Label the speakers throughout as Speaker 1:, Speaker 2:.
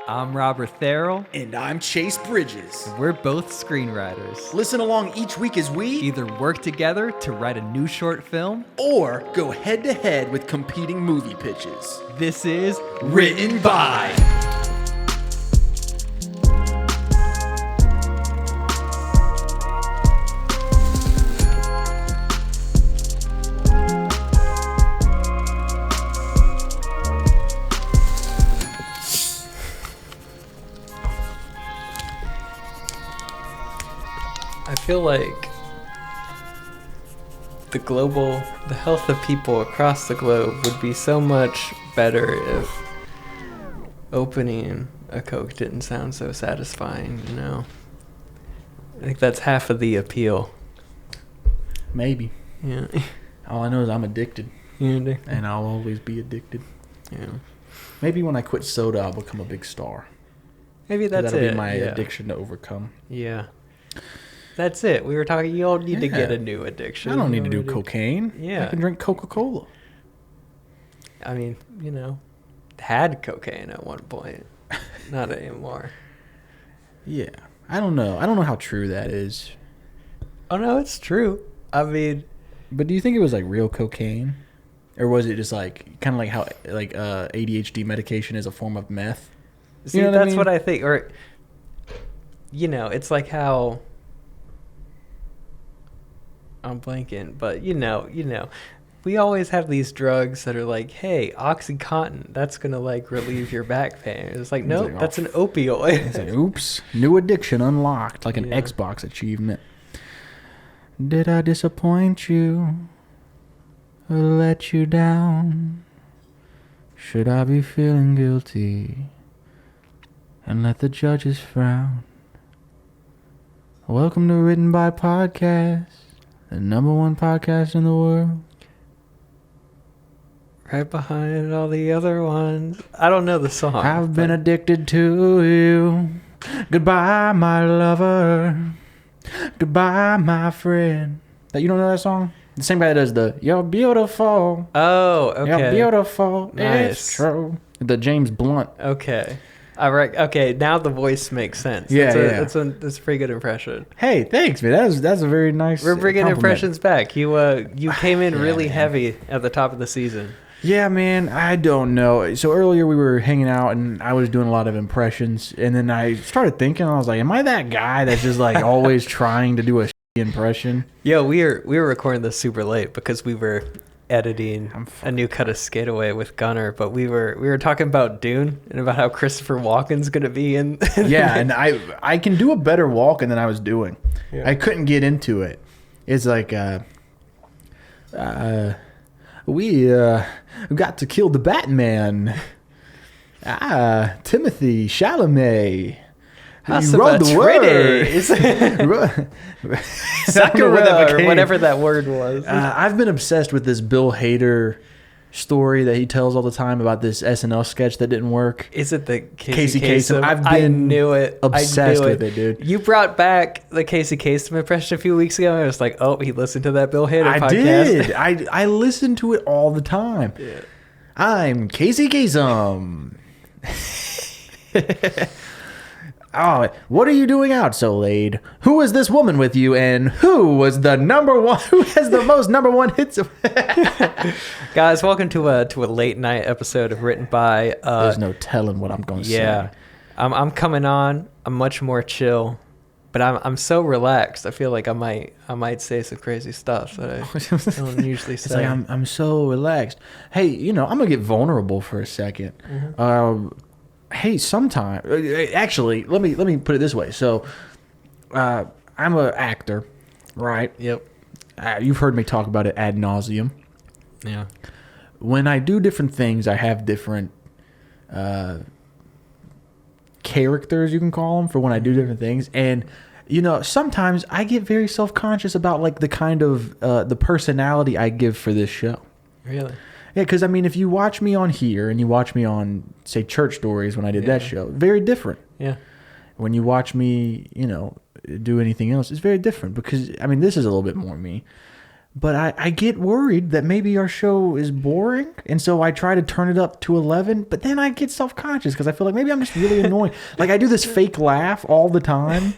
Speaker 1: I'm Robert Therrell.
Speaker 2: And I'm Chase Bridges.
Speaker 1: We're both screenwriters.
Speaker 2: Listen along each week as we
Speaker 1: either work together to write a new short film
Speaker 2: or go head to head with competing movie pitches.
Speaker 1: This is
Speaker 2: Written By.
Speaker 3: I feel like the health of people across the globe would be so much better if opening a Coke didn't sound so satisfying, you know? I think that's half of the appeal.
Speaker 2: Maybe.
Speaker 3: Yeah.
Speaker 2: All I know is I'm addicted.
Speaker 3: You're addicted?
Speaker 2: And I'll always be addicted.
Speaker 3: Yeah.
Speaker 2: Maybe when I quit soda, I'll become a big star.
Speaker 3: Maybe that's
Speaker 2: That'll
Speaker 3: it.
Speaker 2: be my
Speaker 3: yeah.
Speaker 2: addiction to overcome.
Speaker 3: Yeah. That's it. We were talking, you all need to get a new addiction.
Speaker 2: I don't need to do cocaine.
Speaker 3: Yeah.
Speaker 2: I can drink Coca-Cola.
Speaker 3: I mean, you know, had cocaine at one point. Not anymore.
Speaker 2: Yeah. I don't know. I don't know how true that is.
Speaker 3: Oh, no, it's true. I mean...
Speaker 2: But do you think it was like real cocaine? Or was it just like, kind of like how like ADHD medication is a form of meth?
Speaker 3: See,
Speaker 2: you know
Speaker 3: that's
Speaker 2: I mean?
Speaker 3: what I think. Or, you know, it's like how... I'm blanking, but you know, we always have these drugs that are like, hey, OxyContin, that's gonna like relieve your back pain. It's like, nope,
Speaker 2: like,
Speaker 3: that's an opioid.
Speaker 2: It's like, oops, new addiction unlocked, like an
Speaker 3: Yeah.
Speaker 2: Xbox achievement. Did I disappoint you or let you down? Should I be feeling guilty and let the judges frown? Welcome to Written By Podcast. The #1 podcast in the world.
Speaker 3: Right behind all the other ones. I don't know the song.
Speaker 2: I've been addicted to you. Goodbye, my lover. Goodbye, my friend. You don't know that song? The same guy that does the "You're beautiful."
Speaker 3: Oh, okay.
Speaker 2: You're beautiful.
Speaker 3: Nice.
Speaker 2: It's true. The James Blunt.
Speaker 3: Okay. All right. Okay, now the voice makes sense.
Speaker 2: Yeah,
Speaker 3: That's a pretty good impression.
Speaker 2: Hey, thanks, man. That's a very nice.
Speaker 3: We're bringing
Speaker 2: compliment.
Speaker 3: impressions back. You came in
Speaker 2: Yeah,
Speaker 3: really
Speaker 2: man.
Speaker 3: heavy at the top of the season.
Speaker 2: Yeah, man, I don't know. So earlier we were hanging out and I was doing a lot of impressions, and then I started thinking, I was like, am I that guy that's just like always trying to do a impression?
Speaker 3: Yo, we were recording this super late because we were editing a new cut of Skate Away with Gunner, but we were talking about Dune and about how Christopher Walken's gonna be in.
Speaker 2: Yeah, and I can do a better walking than I was doing.
Speaker 3: Yeah.
Speaker 2: I couldn't get into it. It's like we got to kill the Batman. Timothy Chalamet.
Speaker 3: House
Speaker 2: You
Speaker 3: of
Speaker 2: wrote the
Speaker 3: Atreides. Sakura, or whatever that word was.
Speaker 2: I've been obsessed with this Bill Hader story that he tells all the time about this SNL sketch that didn't work.
Speaker 3: Is it the
Speaker 2: Casey
Speaker 3: Kasem?
Speaker 2: Kasem.
Speaker 3: I knew it.
Speaker 2: Obsessed
Speaker 3: I knew
Speaker 2: with it, dude.
Speaker 3: You brought back the Casey Kasem impression a few weeks ago, and I was like, oh, he listened to that Bill Hader
Speaker 2: I
Speaker 3: podcast.
Speaker 2: did. I listen to it all the time.
Speaker 3: Yeah.
Speaker 2: I'm Casey Kasem. Oh, what are you doing out so late? Who is this woman with you? And who was the #1? Who has the most #1 hits?
Speaker 3: Guys, welcome to a late night episode of Written By.
Speaker 2: There's no telling what I'm going to
Speaker 3: Yeah,
Speaker 2: say.
Speaker 3: I'm coming on. I'm much more chill, but I'm so relaxed. I feel like I might say some crazy stuff that I don't usually say.
Speaker 2: It's like I'm so relaxed. Hey, I'm gonna get vulnerable for a second.
Speaker 3: Mm-hmm.
Speaker 2: Hey, actually, let me put it this way. So, I'm an actor, right?
Speaker 3: Yep.
Speaker 2: You've heard me talk about it ad nauseum.
Speaker 3: Yeah.
Speaker 2: When I do different things, I have different characters, you can call them, for when I do different things. And, sometimes I get very self-conscious about like the kind of the personality I give for this show.
Speaker 3: Really?
Speaker 2: Yeah, because, if you watch me on here and you watch me on, say, Church Stories when I did that show, very different.
Speaker 3: Yeah.
Speaker 2: When you watch me, do anything else, it's very different because, this is a little bit more me. But I get worried that maybe our show is boring, and so I try to turn it up to 11, but then I get self-conscious because I feel like maybe I'm just really annoying. Like, I do this fake laugh all the time,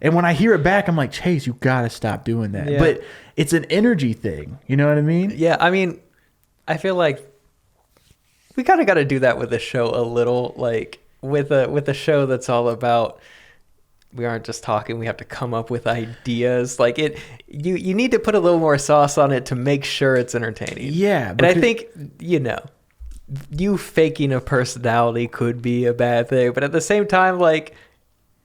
Speaker 2: and when I hear it back, I'm like, Chase, you gotta stop doing that.
Speaker 3: Yeah.
Speaker 2: But it's an energy thing, you know what I mean?
Speaker 3: Yeah, I mean, I feel like we kind of got to do that with the show a little, like with a show that's all about, we aren't just talking, we have to come up with ideas. Like you need to put a little more sauce on it to make sure it's entertaining.
Speaker 2: Yeah.
Speaker 3: And I think, you faking a personality could be a bad thing, but at the same time, like,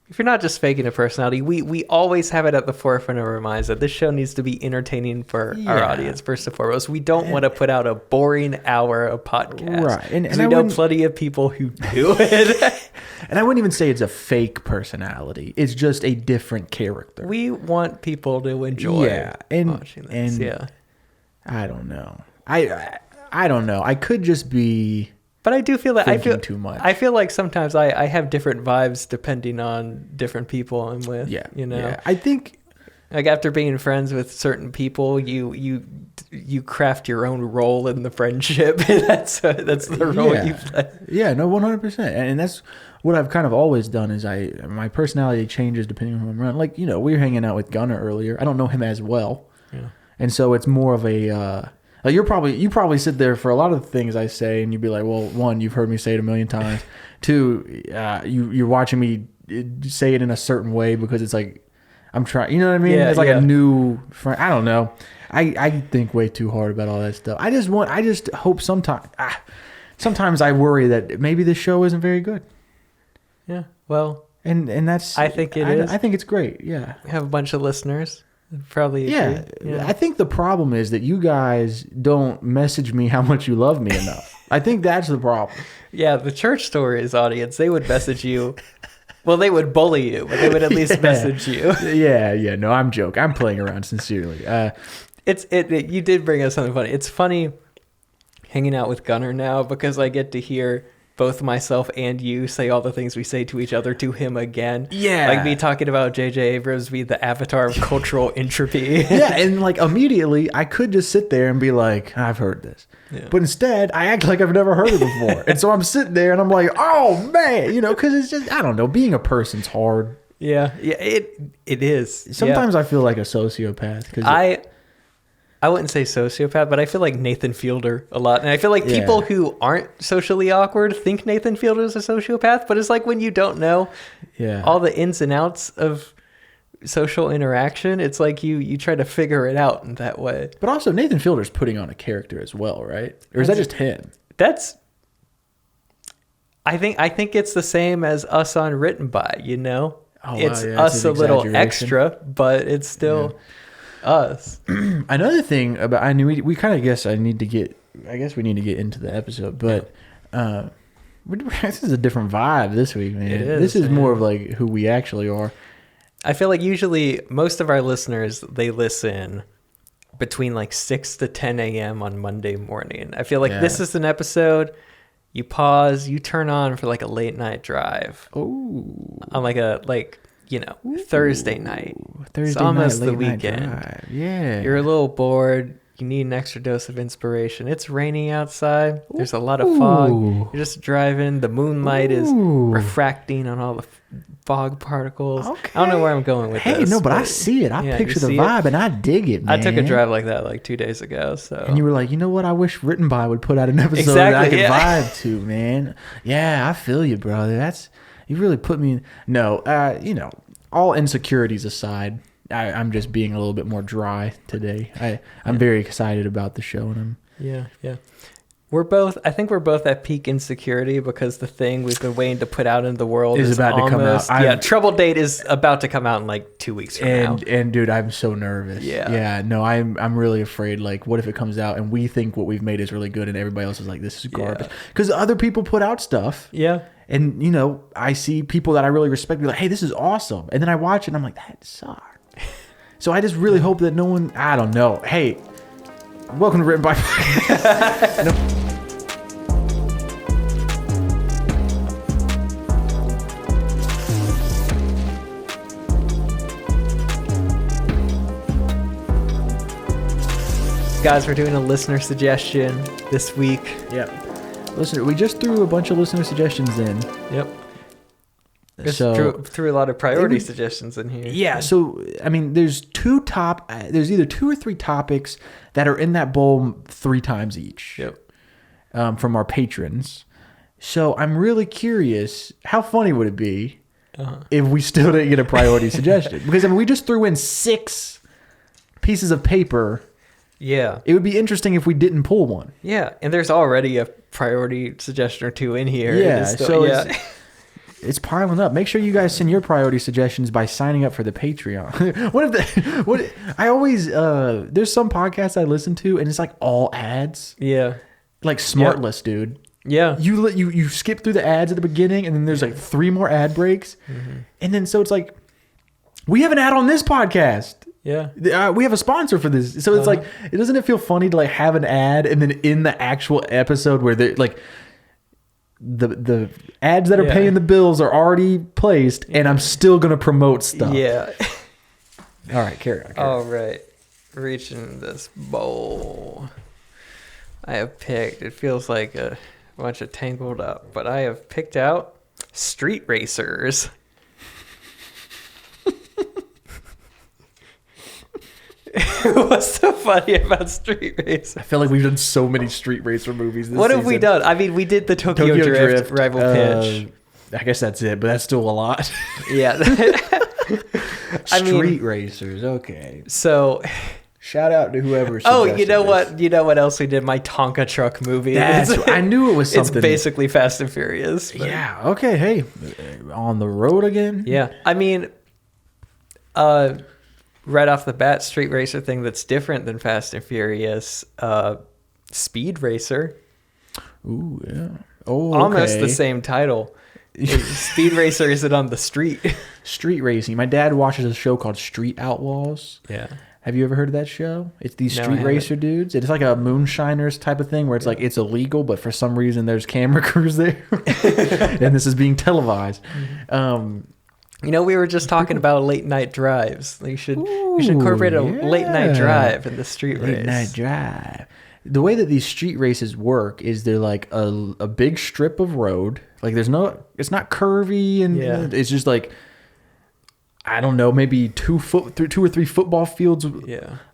Speaker 3: if you're not just faking a personality, we always have it at the forefront of our minds that this show needs to be entertaining for our audience, first and foremost. We don't want to put out a boring hour of podcast.
Speaker 2: Right. And
Speaker 3: we know plenty of people who do it.
Speaker 2: And I wouldn't even say it's a fake personality. It's just a different character.
Speaker 3: We want people to enjoy watching this.
Speaker 2: And I don't know. I don't know. I could just be...
Speaker 3: But I do feel that
Speaker 2: too much.
Speaker 3: I feel like sometimes I have different vibes depending on different people I'm with. Yeah,
Speaker 2: Yeah. I think,
Speaker 3: like, after being friends with certain people, you craft your own role in the friendship. that's the role you play.
Speaker 2: Yeah, no, 100%. And that's what I've kind of always done is my personality changes depending on who I'm around. Like, we were hanging out with Gunnar earlier. I don't know him as well.
Speaker 3: Yeah.
Speaker 2: And so it's more of a you probably sit there for a lot of the things I say, and you'd be like, well, one, you've heard me say it a million times. Two, you're watching me say it in a certain way because it's like I'm trying. You know what I mean?
Speaker 3: Yeah,
Speaker 2: it's like a new friend. I don't know. I think way too hard about all that stuff. I just hope sometimes I worry that maybe this show isn't very good.
Speaker 3: Yeah. Well,
Speaker 2: and that's
Speaker 3: I think it is.
Speaker 2: I think it's great. Yeah.
Speaker 3: We have a bunch of listeners. Probably agree.
Speaker 2: Yeah. I think the problem is that you guys don't message me how much you love me enough. I think that's the problem.
Speaker 3: Yeah, the Church Stories audience, they would message you. Well, they would bully you, but they would at least message you.
Speaker 2: Yeah. No, I'm joking. I'm playing around sincerely.
Speaker 3: You did bring us something funny. It's funny hanging out with Gunnar now because I get to hear both myself and you say all the things we say to each other to him again.
Speaker 2: Yeah.
Speaker 3: Like me talking about J.J. Abrams being the avatar of cultural entropy.
Speaker 2: Yeah, and like immediately I could just sit there and be like, I've heard this. Yeah. But instead, I act like I've never heard it before. And so I'm sitting there and I'm like, oh man, because it's just, I don't know, being a person's hard.
Speaker 3: Yeah, it is.
Speaker 2: Sometimes I feel like a sociopath. Cause
Speaker 3: I wouldn't say sociopath, but I feel like Nathan Fielder a lot. And I feel like people who aren't socially awkward think Nathan Fielder is a sociopath, but it's like when you don't know all the ins and outs of social interaction, it's like you try to figure it out in that way.
Speaker 2: But also Nathan Fielder's putting on a character as well, right? Or is that just him?
Speaker 3: I think it's the same as us on Written By,
Speaker 2: Oh,
Speaker 3: it's us a little extra, but it's still us.
Speaker 2: Another thing about we kind of guess we need to get into the episode, but this is a different vibe this week, man. This is more of like who we actually are.
Speaker 3: I feel like usually most of our listeners, they listen between like 6 to 10 a.m. on Monday morning. I feel like this is an episode you pause, you turn on for like a late night drive.
Speaker 2: Oh,
Speaker 3: on Thursday night.
Speaker 2: It's
Speaker 3: almost
Speaker 2: night,
Speaker 3: the weekend.
Speaker 2: Yeah.
Speaker 3: You're a little bored. You need an extra dose of inspiration. It's raining outside. There's a lot of fog. You're just driving. The moonlight is refracting on all the fog particles.
Speaker 2: Okay.
Speaker 3: I don't know where I'm going with this.
Speaker 2: Hey, no, but I see it. I picture the vibe and I dig it, man.
Speaker 3: I took a drive like that like 2 days ago. So
Speaker 2: and you were like, you know what? I wish Written By would put out an episode that I could vibe to, man. Yeah, I feel you, brother. You really put me in. No, all insecurities aside, I'm just being a little bit more dry today. I'm very excited about the show, and
Speaker 3: yeah. I think we're both at peak insecurity because the thing we've been waiting to put out in the world is about to come out. Trouble Date is about to come out in like 2 weeks from now.
Speaker 2: And dude, I'm so nervous. Yeah. No, I'm really afraid. Like, what if it comes out and we think what we've made is really good, and everybody else is like, this is garbage? Because other people put out stuff.
Speaker 3: Yeah.
Speaker 2: And I see people that I really respect be like, hey, this is awesome, and then I watch it and I'm like, that sucks. So I just really hope that no one, I don't know. Hey, welcome to Written By.
Speaker 3: guys, we're doing a listener suggestion this week.
Speaker 2: Yep. Listen, we just threw a bunch of listener suggestions in.
Speaker 3: Yep. Just
Speaker 2: So
Speaker 3: threw a lot of priority suggestions in here.
Speaker 2: yeah, so I mean, there's either 2 or 3 topics that are in that bowl 3 times each.
Speaker 3: Yep.
Speaker 2: From our patrons. So I'm really curious, how funny would it be if we still didn't get a priority suggestion? Because I mean, we just threw in 6 pieces of paper.
Speaker 3: Yeah.
Speaker 2: It would be interesting if we didn't pull one.
Speaker 3: Yeah, and there's already a priority suggestion or 2 in here.
Speaker 2: Yeah,
Speaker 3: Still,
Speaker 2: it's piling up. Make sure you guys send your priority suggestions by signing up for the Patreon. I always there's some podcasts I listen to and it's like all ads.
Speaker 3: Yeah.
Speaker 2: Like Smartless, dude.
Speaker 3: Yeah.
Speaker 2: You skip through the ads at the beginning and then there's like 3 more ad breaks. Mm-hmm. And then so it's like, we have an ad on this podcast.
Speaker 3: Yeah.
Speaker 2: We have a sponsor for this. So it's like, doesn't it feel funny to like have an ad and then in the actual episode where they like the ads that are paying the bills are already placed and I'm still going to promote stuff.
Speaker 3: Yeah.
Speaker 2: All right, carry on.
Speaker 3: All right. Reaching this bowl. I have picked, it feels like a bunch of tangled up, but I have picked out Street Racers. What's so funny about Street Racer?
Speaker 2: I feel like we've done so many Street Racer movies this
Speaker 3: What
Speaker 2: season.
Speaker 3: have we done? I mean, we did the Tokyo Drift Rival Pitch.
Speaker 2: I guess that's it, but that's still a lot.
Speaker 3: Yeah.
Speaker 2: Street Racers, okay.
Speaker 3: So...
Speaker 2: Shout out to whoever.
Speaker 3: Oh, you know what? You know what else we did? My Tonka truck movie.
Speaker 2: I knew it was something.
Speaker 3: It's basically Fast and Furious. But.
Speaker 2: Yeah. Okay. Hey, on the road again.
Speaker 3: Yeah. I mean, right off the bat, Street Racer thing that's different than Fast and Furious. Speed Racer.
Speaker 2: Ooh, yeah. Oh,
Speaker 3: almost the same title. Speed Racer isn't on the street.
Speaker 2: Street racing. My dad watches a show called Street Outlaws.
Speaker 3: Yeah.
Speaker 2: Have you ever heard of that show? It's these street racer dudes. It's like a moonshiners type of thing where it's like it's illegal, but for some reason there's camera crews there, and this is being televised.
Speaker 3: You know, we were just talking about late night drives. We should incorporate a late night drive in the street race.
Speaker 2: Late night drive. The way that these street races work is they're like a big strip of road. Like it's not curvy and it's just like, I don't know, maybe 2 or 3 football fields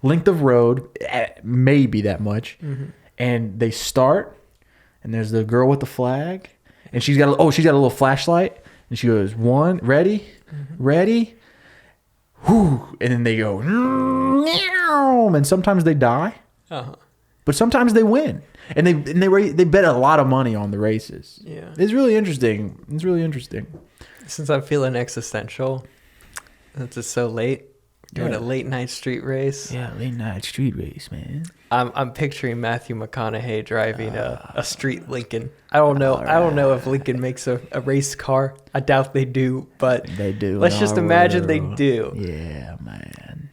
Speaker 2: length of road, maybe that much. Mm-hmm. And they start, and there's the girl with the flag, and she's got a little flashlight, and she goes, 1, ready, whoo, and then they go, and sometimes they die, but sometimes they win, and they bet a lot of money on the races.
Speaker 3: Yeah,
Speaker 2: it's really interesting.
Speaker 3: Since I'm feeling existential. Since it's so late, doing a late night street race.
Speaker 2: Yeah, late night street race, man.
Speaker 3: I'm picturing Matthew McConaughey driving a street Lincoln. I don't know. Right. I don't know if Lincoln makes a race car. I doubt they do, but
Speaker 2: they do.
Speaker 3: Let's just imagine they do.
Speaker 2: Yeah, man.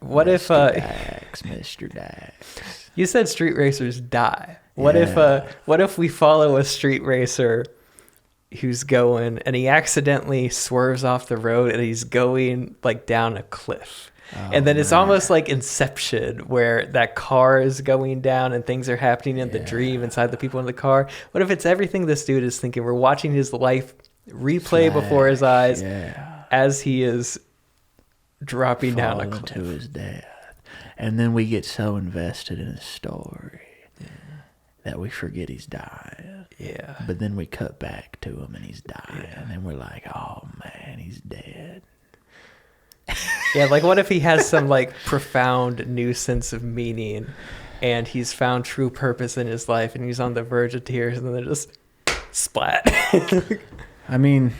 Speaker 3: What
Speaker 2: Mr. Dax?
Speaker 3: You said street racers die. What if we follow a street racer who's going and he accidentally swerves off the road and he's going like down a cliff, and then it's almost like Inception where that car is going down and things are happening in the dream inside the people in the car. What if it's everything this dude is thinking? We're watching his life replay before his eyes as he is dropping down a cliff
Speaker 2: to his death, and then we get so invested in his story that we forget he's died.
Speaker 3: Yeah.
Speaker 2: But then we cut back to him and he's died. Yeah. And then we're like, oh man, he's dead.
Speaker 3: Yeah, like what if he has some like profound new sense of meaning and he's found true purpose in his life and he's on the verge of tears and then they just splat.
Speaker 2: I mean,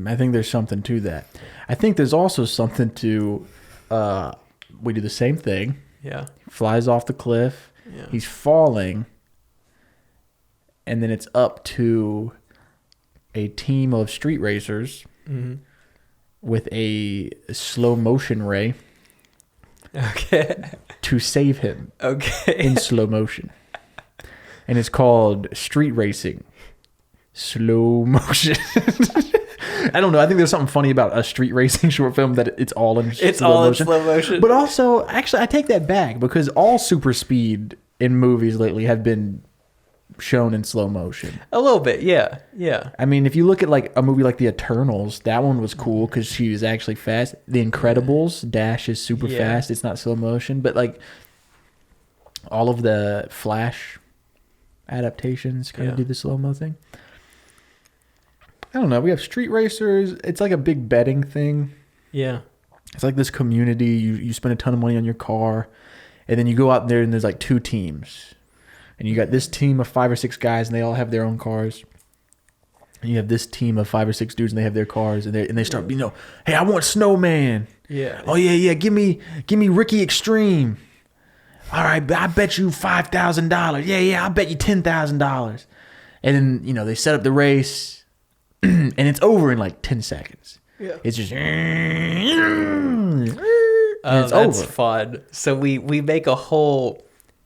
Speaker 2: I think there's something to that. I think there's also something to, we do the same thing.
Speaker 3: Yeah.
Speaker 2: He flies off the cliff. Yeah. He's falling. And then it's up to a team of street racers with a slow motion ray to save him in slow motion. And it's called Street Racing Slow Motion. I don't know. I think there's something funny about a street racing short film that it's all in slow motion. But also, actually, I take that back because all super speed in movies lately have been shown in slow motion.
Speaker 3: A little bit, yeah. Yeah.
Speaker 2: I mean, if you look at like a movie like The Eternals, that one was cool because she was actually fast. The Incredibles, Dash is super fast. It's not slow motion. But like all of the Flash adaptations kind of do the slow-mo thing. I don't know. We have street racers. It's like a big betting thing.
Speaker 3: Yeah.
Speaker 2: It's like this community. You spend a ton of money on your car, and then you go out there and there's like 2 teams. And you got this team of 5 or 6 guys, and they all have their own cars. And you have this team of 5 or 6 dudes, and they have their cars, and they start, hey, I want Snowman.
Speaker 3: Yeah.
Speaker 2: Oh yeah, give me Ricky Extreme. All right, I bet you $5,000. Yeah, I'll bet you $10,000. And then, they set up the race, and it's over in like 10 seconds.
Speaker 3: Yeah.
Speaker 2: It's just...
Speaker 3: That's over. Fun. So we make a whole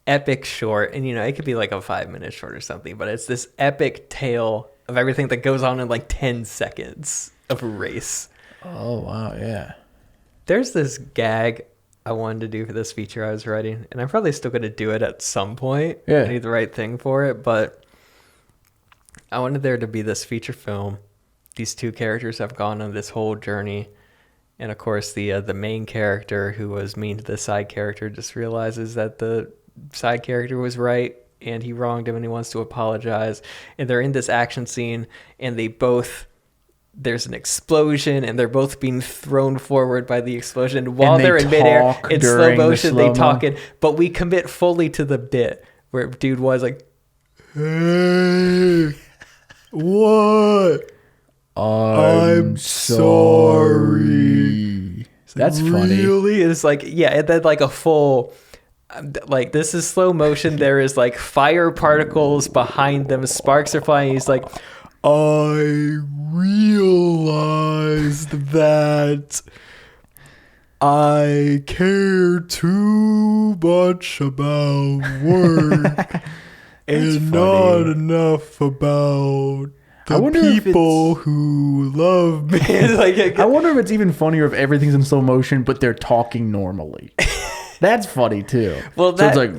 Speaker 3: epic short, and, it could be like a 5-minute short or something, but it's this epic tale of everything that goes on in like 10 seconds of a race.
Speaker 2: Oh, wow, yeah.
Speaker 3: There's this gag I wanted to do for this feature I was writing, and I'm probably still going to do it at some point.
Speaker 2: Yeah.
Speaker 3: I need the right thing for it, but I wanted there to be this feature film. These 2 characters have gone on this whole journey, and of course the main character who was mean to the side character just realizes that the side character was right, and he wronged him, and he wants to apologize. And they're in this action scene, and there's an explosion, and they're both being thrown forward by the explosion. While they're in midair, in slow motion, they talk it. But we commit fully to the bit where dude was like, hey, what?
Speaker 2: I'm sorry. That's funny.
Speaker 3: Really? It's like, yeah, and then like a full... like, this is slow motion. There is like fire particles behind them. Sparks are flying. He's like, I realized that I care too much about work and not enough about the people who love me.
Speaker 2: I wonder if it's even funnier if everything's in slow motion, but they're talking normally. That's funny too. Well, so it's like,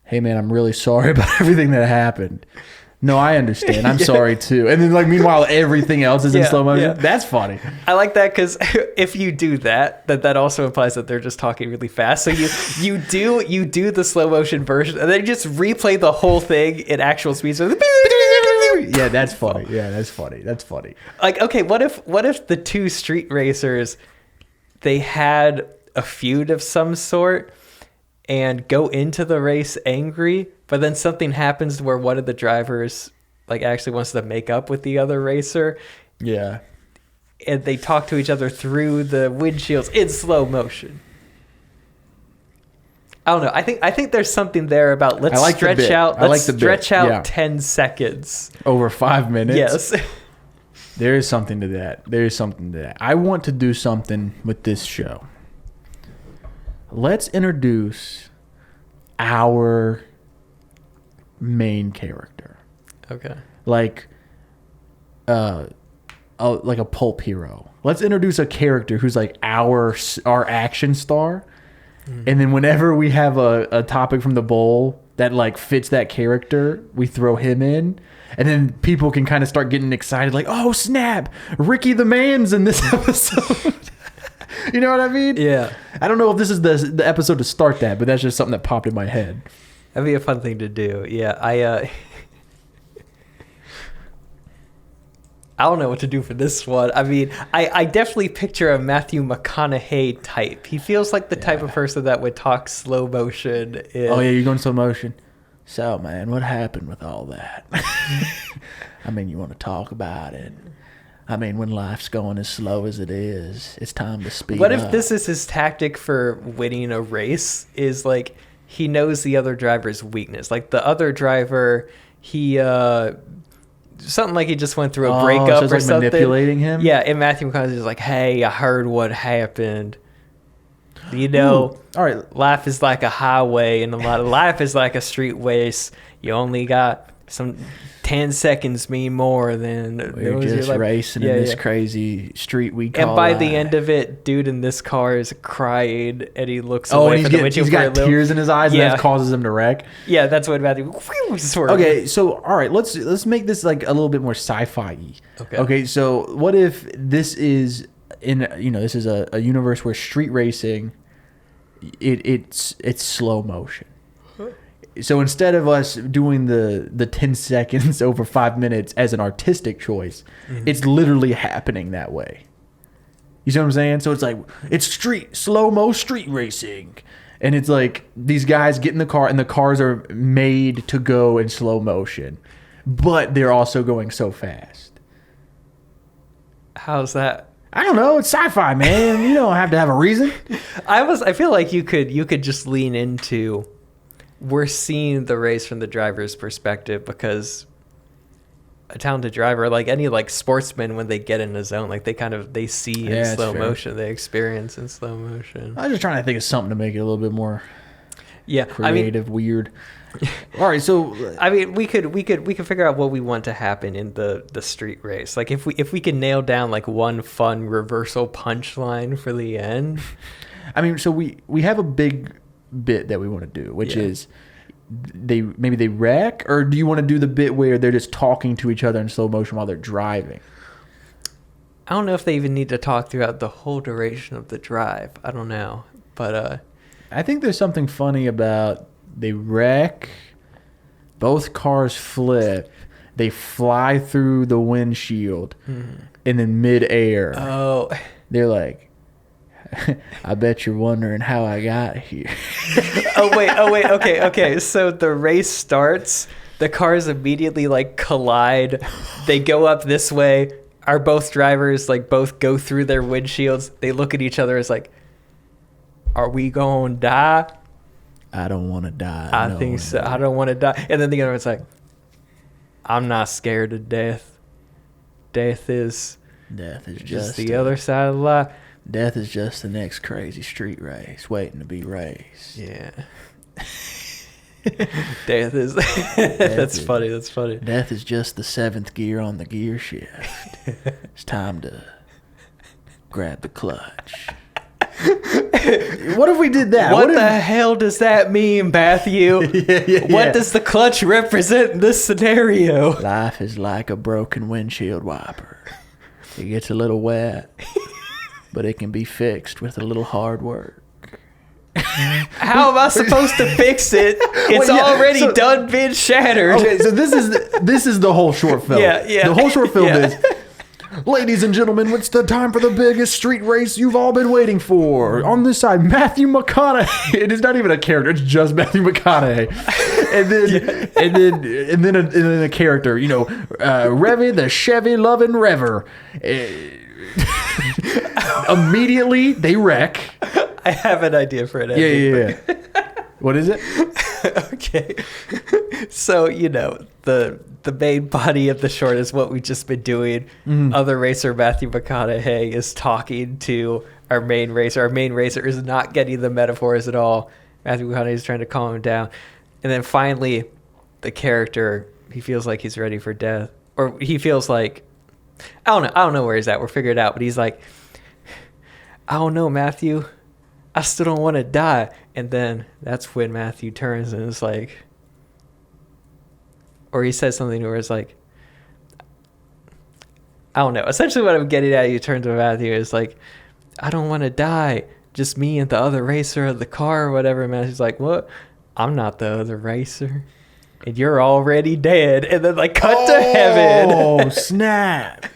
Speaker 2: hey man, I'm really sorry about everything that happened. No, I understand. I'm sorry too. And then meanwhile, everything else is in slow motion. Yeah. That's funny.
Speaker 3: I like that because if you do that also implies that they're just talking really fast. So you do the slow motion version, and then you just replay the whole thing in actual speed. So
Speaker 2: yeah, that's funny. Yeah, that's funny. That's funny.
Speaker 3: Like, okay, what if the 2 street racers, they had a feud of some sort and go into the race angry, but then something happens where one of the drivers actually wants to make up with the other racer.
Speaker 2: Yeah.
Speaker 3: And they talk to each other through the windshields in slow motion. I don't know. I think there's something there about let's stretch out 10 seconds.
Speaker 2: Over 5 minutes?
Speaker 3: Yes.
Speaker 2: There is something to that. I want to do something with this show. Let's introduce our main character.
Speaker 3: Okay.
Speaker 2: Like a pulp hero. Let's introduce a character who's like our action star. And then whenever we have a topic from the bowl that fits that character, we throw him in. And then people can kind of start getting excited like, oh snap, Ricky the Man's in this episode. You know what I mean?
Speaker 3: Yeah.
Speaker 2: I don't know if this is the episode to start that, but that's just something that popped in my head.
Speaker 3: That'd be a fun thing to do. Yeah, I don't know what to do for this one. I mean, I definitely picture a Matthew Mcconaughey type. He feels like the type of person that would talk slow motion.
Speaker 2: Oh, yeah, you're going slow motion. So, man, what happened with all that? I mean, you want to talk about it. I mean, when life's going as slow as it is, it's time to speed up.
Speaker 3: What if this is his tactic for winning a race? Is he knows the other driver's weakness. Like the other driver, he something like he just went through a breakup
Speaker 2: so
Speaker 3: or something.
Speaker 2: Manipulating him.
Speaker 3: Yeah, and Matthew McConaughey is like, "Hey, I heard what happened.
Speaker 2: All right,
Speaker 3: life is like a highway, and a lot of life is like a street race. You only got some 10 seconds mean more than
Speaker 2: We're just racing in this crazy street we call
Speaker 3: And by
Speaker 2: life.
Speaker 3: the end of it, dude in this car is crying, and he looks away
Speaker 2: and
Speaker 3: from the windshield.
Speaker 2: he's got tears in his eyes, and
Speaker 3: Yeah.
Speaker 2: that causes him to wreck.
Speaker 3: Yeah, that's what Matthew.
Speaker 2: Okay, so all right, let's make this like a little bit more sci-fi-y. Okay, so what if this is this is a universe where street racing, it's slow motion. So instead of us doing the 10 seconds over 5 minutes as an artistic choice, it's literally happening that way. You see what I'm saying? So it's like, it's slow-mo street racing. And it's like these guys get in the car and the cars are made to go in slow motion, but they're also going so fast.
Speaker 3: How's that?
Speaker 2: I don't know. It's sci-fi, man. You don't have to have a reason.
Speaker 3: I feel like you could just lean into, we're seeing the race from the driver's perspective, because a talented driver, like any like sportsman, when they get in the zone, like they see in slow motion, they experience in slow motion.
Speaker 2: I was just trying to think of something to make it a little bit more
Speaker 3: creative,
Speaker 2: weird. All right, so
Speaker 3: I mean, we could figure out what we want to happen in the street race. Like if we can nail down like one fun reversal punchline for the end.
Speaker 2: I mean, so we have a big bit that we want to do, which is they wreck, or do you want to do the bit where they're just talking to each other in slow motion while they're driving?
Speaker 3: I don't know if they even need to talk throughout the whole duration of the drive. I don't know, but
Speaker 2: I think there's something funny about they wreck, both cars flip, they fly through the windshield, and then mid-air, they're like, I bet you're wondering how I got here.
Speaker 3: Oh wait, okay. So the race starts, the cars immediately like collide, they go up this way, our both drivers like both go through their windshields, they look at each other as like, are we gonna die?
Speaker 2: I don't want to die.
Speaker 3: I think so. I don't want to die. And then the other one's like, I'm not scared of death. Death is
Speaker 2: just
Speaker 3: the other side of life.
Speaker 2: Death is just the next crazy street race waiting to be raced.
Speaker 3: Yeah. Death is... That's funny.
Speaker 2: Death is just the 7th gear on the gear shift. It's time to grab the clutch. What if we did that?
Speaker 3: What the hell does that mean, Matthew? What does the clutch represent in this scenario?
Speaker 2: Life is like a broken windshield wiper. It gets a little wet, but it can be fixed with a little hard work.
Speaker 3: How am I supposed to fix it? It's already done being shattered.
Speaker 2: Okay, so this is the whole short film.
Speaker 3: Yeah.
Speaker 2: The whole short film is, ladies and gentlemen, it's the time for the biggest street race you've all been waiting for. On this side, Matthew McConaughey. It is not even a character; it's just Matthew McConaughey. And then a character, Revy the Chevy loving Rever. Immediately they wreck.
Speaker 3: I have an idea for it.
Speaker 2: Yeah. What is it?
Speaker 3: Okay. So, the main body of the short is what we've just been doing. Other racer Matthew McConaughey is talking to our main racer. Our main racer is not getting the metaphors at all. Matthew McConaughey is trying to calm him down. And then finally, the character, he feels like he's ready for death. Or he feels like, I don't know where he's at. We'll figure it out. But he's like, I don't know, Matthew. I still don't want to die. And then that's when Matthew turns and is like, or he says something where it's like, I don't know. Essentially what I'm getting at, you turn to Matthew, is like, I don't want to die. Just me and the other racer of the car or whatever. And Matthew's like, what? I'm not the other racer. And you're already dead. And then like cut to heaven.
Speaker 2: Oh, snap.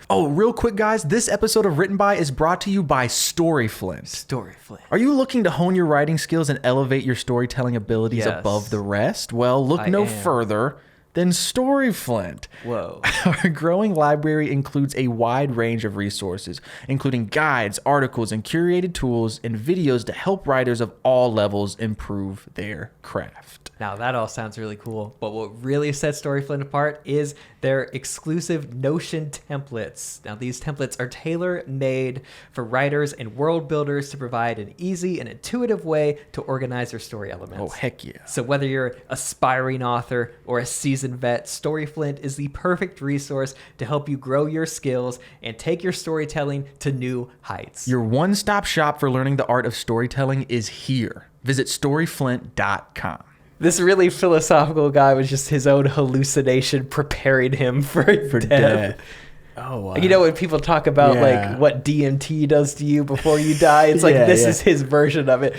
Speaker 2: Oh, real quick, guys. This episode of Written By is brought to you by Storyflint.
Speaker 3: Storyflint.
Speaker 2: Are you looking to hone your writing skills and elevate your storytelling abilities
Speaker 3: Yes.
Speaker 2: above the rest? Well, look no further than Storyflint.
Speaker 3: Whoa.
Speaker 2: Our growing library includes a wide range of resources, including guides, articles, and curated tools and videos to help writers of all levels improve their craft.
Speaker 3: Now that all sounds really cool, but what really sets Storyflint apart is their exclusive Notion templates. Now these templates are tailor-made for writers and world builders to provide an easy and intuitive way to organize their story elements.
Speaker 2: Oh, heck yeah.
Speaker 3: So whether you're an aspiring author or a seasoned vet, Storyflint is the perfect resource to help you grow your skills and take your storytelling to new heights.
Speaker 2: Your one-stop shop for learning the art of storytelling is here. Visit storyflint.com.
Speaker 3: This really philosophical guy was just his own hallucination preparing him for death.
Speaker 2: Oh, wow.
Speaker 3: You know, when people talk about like what DMT does to you before you die, it's like this is his version of it.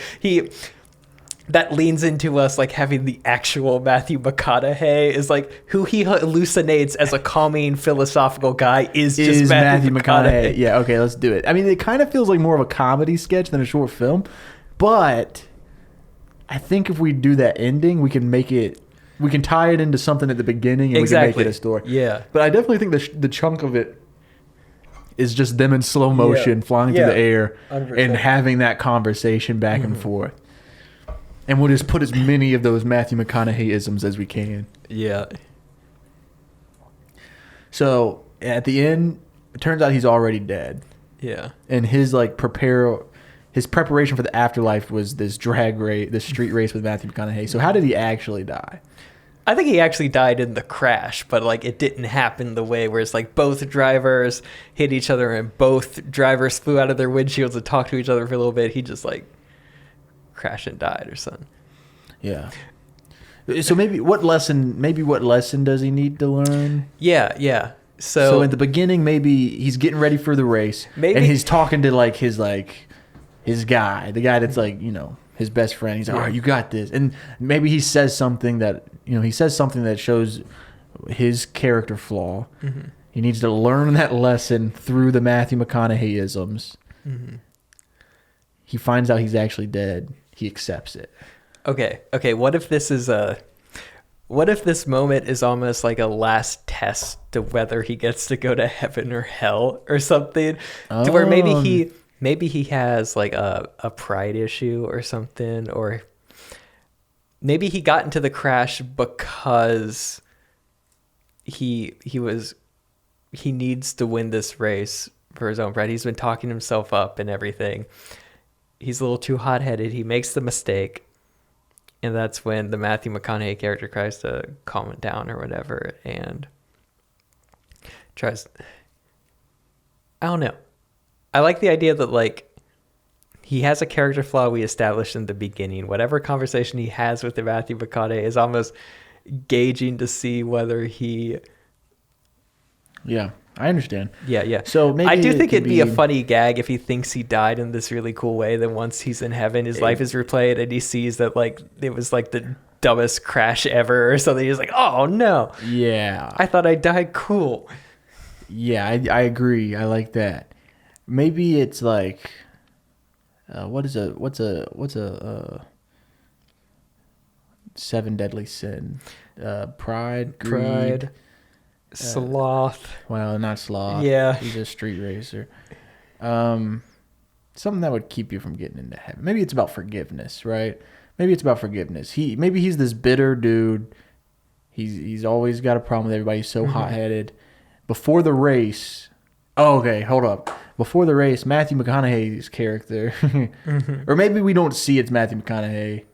Speaker 3: That leans into us like having the actual Matthew McConaughey is like who he hallucinates as a calming philosophical guy is just Matthew McConaughey.
Speaker 2: Yeah, okay, let's do it. I mean, it kind of feels like more of a comedy sketch than a short film, but I think if we do that ending, we can tie it into something at the beginning and we can make it a story.
Speaker 3: Yeah.
Speaker 2: But I definitely think the chunk of it is just them in slow motion flying through the air
Speaker 3: 100%.
Speaker 2: And having that conversation back and forth. And we'll just put as many of those Matthew McConaughey-isms as we can.
Speaker 3: Yeah.
Speaker 2: So at the end, it turns out he's already dead.
Speaker 3: Yeah.
Speaker 2: And his preparation for the afterlife was this this street race with Matthew McConaughey. So how did he actually die?
Speaker 3: I think he actually died in the crash, but like it didn't happen the way where it's like both drivers hit each other and both drivers flew out of their windshields and talked to each other for a little bit. He just like crashed and died or something.
Speaker 2: Yeah. So maybe what lesson does he need to learn?
Speaker 3: Yeah.
Speaker 2: So at the beginning, maybe he's getting ready for the race, and he's talking to his guy, the guy that's his best friend. He's like, all right, you got this. And maybe he says something that shows his character flaw. Mm-hmm. He needs to learn that lesson through the Matthew McConaughey-isms. Mm-hmm. He finds out he's actually dead. He accepts it.
Speaker 3: Okay. What if this moment is almost like a last test to whether he gets to go to heaven or hell or something? To where maybe he has like a pride issue or something, or maybe he got into the crash because he needs to win this race for his own pride. He's been talking himself up and everything. He's a little too hot-headed. He makes the mistake, and that's when the Matthew McConaughey character tries to calm it down or whatever, and tries. I don't know. I like the idea that like he has a character flaw we established in the beginning. Whatever conversation he has with the Matthew McConaughey is almost gauging to see whether he.
Speaker 2: Yeah, I understand.
Speaker 3: Yeah.
Speaker 2: So maybe
Speaker 3: I do think it'd be a funny gag if he thinks he died in this really cool way. Then once he's in heaven, his life is replayed, and he sees that like it was like the dumbest crash ever or something. He's like, "Oh no!
Speaker 2: Yeah,
Speaker 3: I thought I died cool."
Speaker 2: Yeah, I agree. I like that. Maybe it's like, what's a 7 deadly sin? Pride, greed,
Speaker 3: sloth.
Speaker 2: Well, not sloth.
Speaker 3: Yeah,
Speaker 2: he's a street racer. Something that would keep you from getting into heaven. Maybe it's about forgiveness, right? Maybe it's about forgiveness. Maybe he's this bitter dude. He's always got a problem with everybody. He's so hot-headed. Before the race. Oh, okay, hold up. Before the race, Matthew McConaughey's character, or maybe we don't see it's Matthew McConaughey.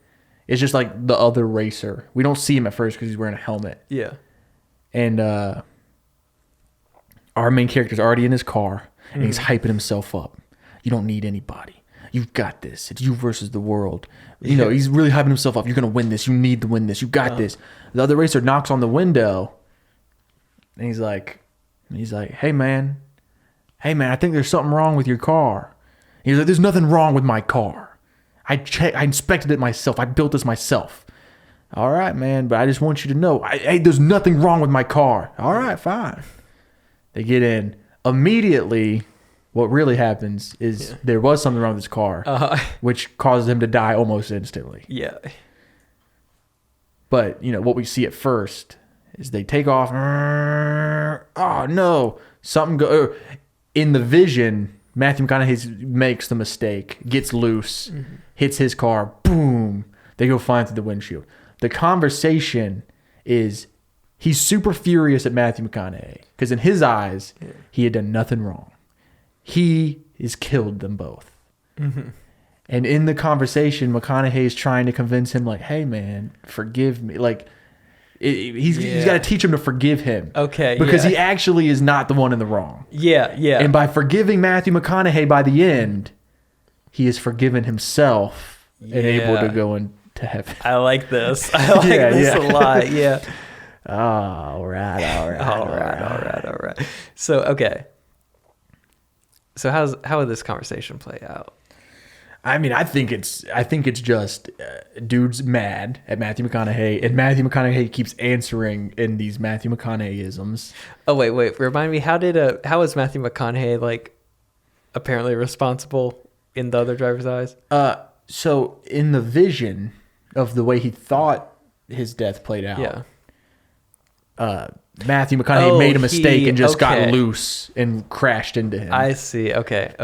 Speaker 2: It's just like the other racer. We don't see him at first because he's wearing a helmet.
Speaker 3: Yeah.
Speaker 2: And our main character's already in his car, and he's hyping himself up. You don't need anybody. You've got this. It's you versus the world. He's really hyping himself up. You're going to win this. You need to win this. You got this. The other racer knocks on the window, and he's like, hey, man, I think there's something wrong with your car. He's like, there's nothing wrong with my car. I inspected it myself. I built this myself. All right, man, but I just want you to know, hey, there's nothing wrong with my car. All right, fine. They get in. Immediately, what really happens is there was something wrong with his car, which causes him to die almost instantly.
Speaker 3: Yeah.
Speaker 2: But, what we see at first is they take off. Oh, no. In the vision, Matthew McConaughey makes the mistake, gets loose, hits his car, boom. They go flying through the windshield. The conversation is he's super furious at Matthew McConaughey because in his eyes, he had done nothing wrong. He has killed them both. Mm-hmm. And in the conversation, McConaughey is trying to convince him, like, hey, man, forgive me. Like, he's got to teach him to forgive him.
Speaker 3: Okay.
Speaker 2: Because he actually is not the one in the wrong.
Speaker 3: Yeah, yeah.
Speaker 2: And by forgiving Matthew McConaughey by the end, he has forgiven himself and able to go into heaven.
Speaker 3: I like this. I like this a lot. Yeah.
Speaker 2: All right.
Speaker 3: So, okay. So how would this conversation play out?
Speaker 2: I mean, I think it's just dude's mad at Matthew McConaughey, and Matthew McConaughey keeps answering in these Matthew McConaugheyisms.
Speaker 3: Oh wait, remind me, how was Matthew McConaughey like apparently responsible in the other driver's eyes?
Speaker 2: So in the vision of the way he thought his death played out, Matthew McConaughey made a mistake and just got loose and crashed into him.
Speaker 3: I see. Okay.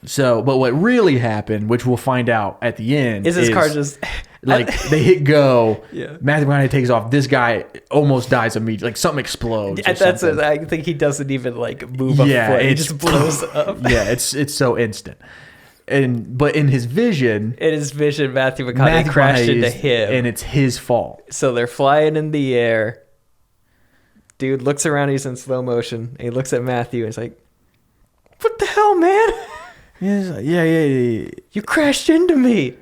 Speaker 2: So, but what really happened, which we'll find out at the end,
Speaker 3: is his car just
Speaker 2: like they hit go.
Speaker 3: Yeah.
Speaker 2: Matthew McConaughey takes off. This guy almost dies immediately. Like something explodes.
Speaker 3: That's it. I think he doesn't even like move a foot. He just blows up.
Speaker 2: Yeah, it's so instant. But in his vision,
Speaker 3: Matthew McConaughey crashed into him,
Speaker 2: and it's his fault.
Speaker 3: So they're flying in the air. Dude looks around. He's in slow motion. And he looks at Matthew. And he's like, "What the hell, man?
Speaker 2: Yeah.
Speaker 3: You crashed into me."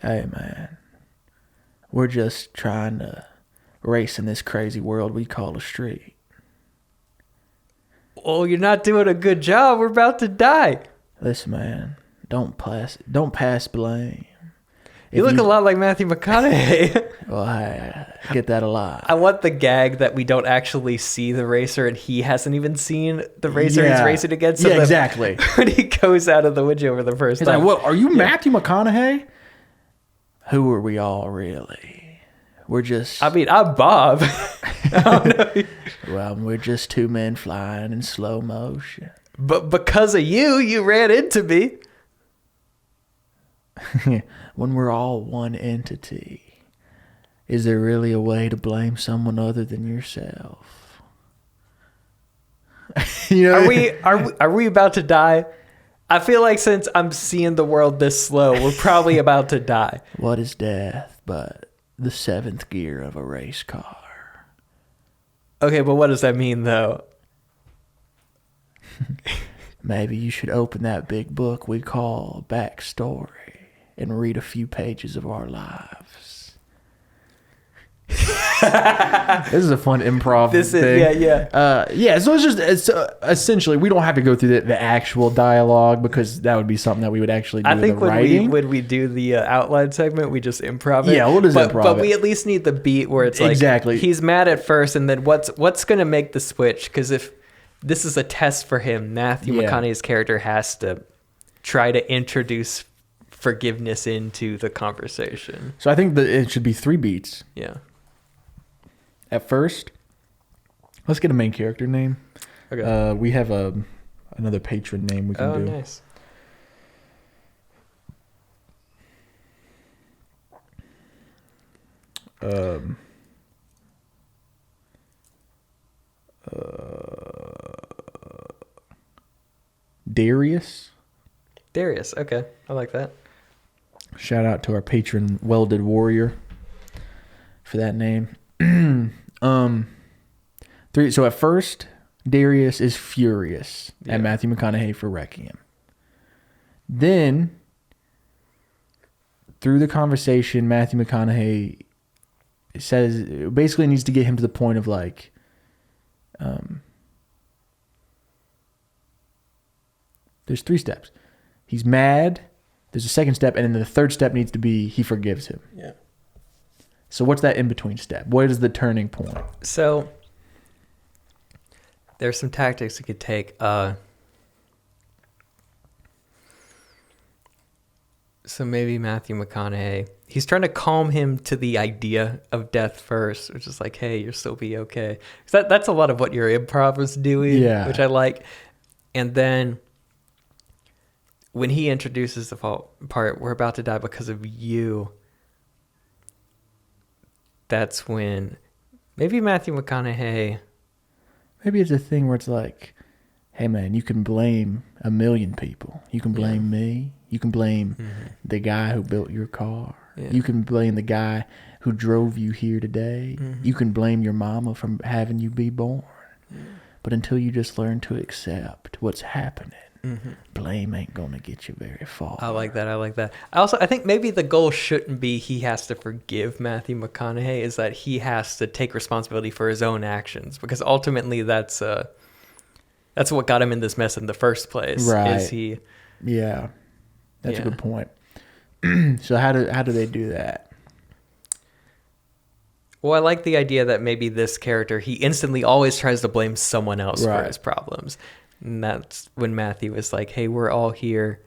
Speaker 2: Hey, man. We're just trying to race in this crazy world we call a street.
Speaker 3: Well, you're not doing a good job. We're about to die.
Speaker 2: Listen, man. Don't pass blame.
Speaker 3: You look a lot like Matthew McConaughey.
Speaker 2: Well, I get that a lot.
Speaker 3: I want the gag that we don't actually see the racer and he hasn't even seen the racer he's racing against. So
Speaker 2: exactly.
Speaker 3: When he goes out of the window for the first
Speaker 2: He's
Speaker 3: time.
Speaker 2: like, "What? Are you Matthew McConaughey? Who are we all really? We're just...
Speaker 3: I mean, I'm Bob." I don't know.
Speaker 2: Well, we're just two men flying in slow motion.
Speaker 3: But because of you ran into me.
Speaker 2: When we're all one entity, is there really a way to blame someone other than yourself? You know,
Speaker 3: Are we about to die? I feel like since I'm seeing the world this slow, we're probably about to die.
Speaker 2: What is death but the seventh gear of a race car?
Speaker 3: Okay, but what does that mean though?
Speaker 2: Maybe you should open that big book we call Backstory and read a few pages of our lives. This is a fun improv thing. Yeah. So it's essentially, we don't have to go through the actual dialogue because that would be something that we would actually do. I think
Speaker 3: when we do the outline segment, we just improv it.
Speaker 2: Yeah, we'll just improv
Speaker 3: but
Speaker 2: it.
Speaker 3: we at least need the beat where it's like
Speaker 2: exactly.
Speaker 3: He's mad at first, and then what's going to make the switch? Because if this is a test for him, Matthew McConaughey's character has to try to introduce forgiveness into the conversation.
Speaker 2: So I think that it should be 3 beats.
Speaker 3: Yeah.
Speaker 2: At first, let's get a main character name.
Speaker 3: Okay.
Speaker 2: We have another patron name we can do.
Speaker 3: Oh, nice.
Speaker 2: Darius.
Speaker 3: Okay, I like that.
Speaker 2: Shout out to our patron Welded Warrior for that name. 3. So at first, Darius is furious at Matthew McConaughey for wrecking him. Then, through the conversation, Matthew McConaughey says basically needs to get him to the point of like, there's 3 steps. He's mad. There's a second step, and then the third step needs to be he forgives him.
Speaker 3: Yeah.
Speaker 2: So what's that in between step? What is the turning point?
Speaker 3: So there's some tactics you could take. So maybe Matthew McConaughey, he's trying to calm him to the idea of death first, which is like, hey, you'll still be okay. That's a lot of what your improv was doing, which I like. And then when he introduces the part, we're about to die because of you, that's when maybe Matthew McConaughey.
Speaker 2: Maybe it's a thing where it's like, hey man, you can blame a million people. You can blame me. You can blame the guy who built your car.
Speaker 3: Yeah.
Speaker 2: You can blame the guy who drove you here today. You can blame your mama for having you be born. But until you just learn to accept what's happening, blame ain't gonna get you very far.
Speaker 3: I like that. I think maybe the goal shouldn't be he has to forgive Matthew McConaughey, is that he has to take responsibility for his own actions, because ultimately that's what got him in this mess in the first place.
Speaker 2: Right.
Speaker 3: Yeah.
Speaker 2: That's a good point. So how do they do that?
Speaker 3: Well, I like the idea that maybe this character, he instantly always tries to blame someone else for his problems. And that's when Matthew is like, hey, we're all here,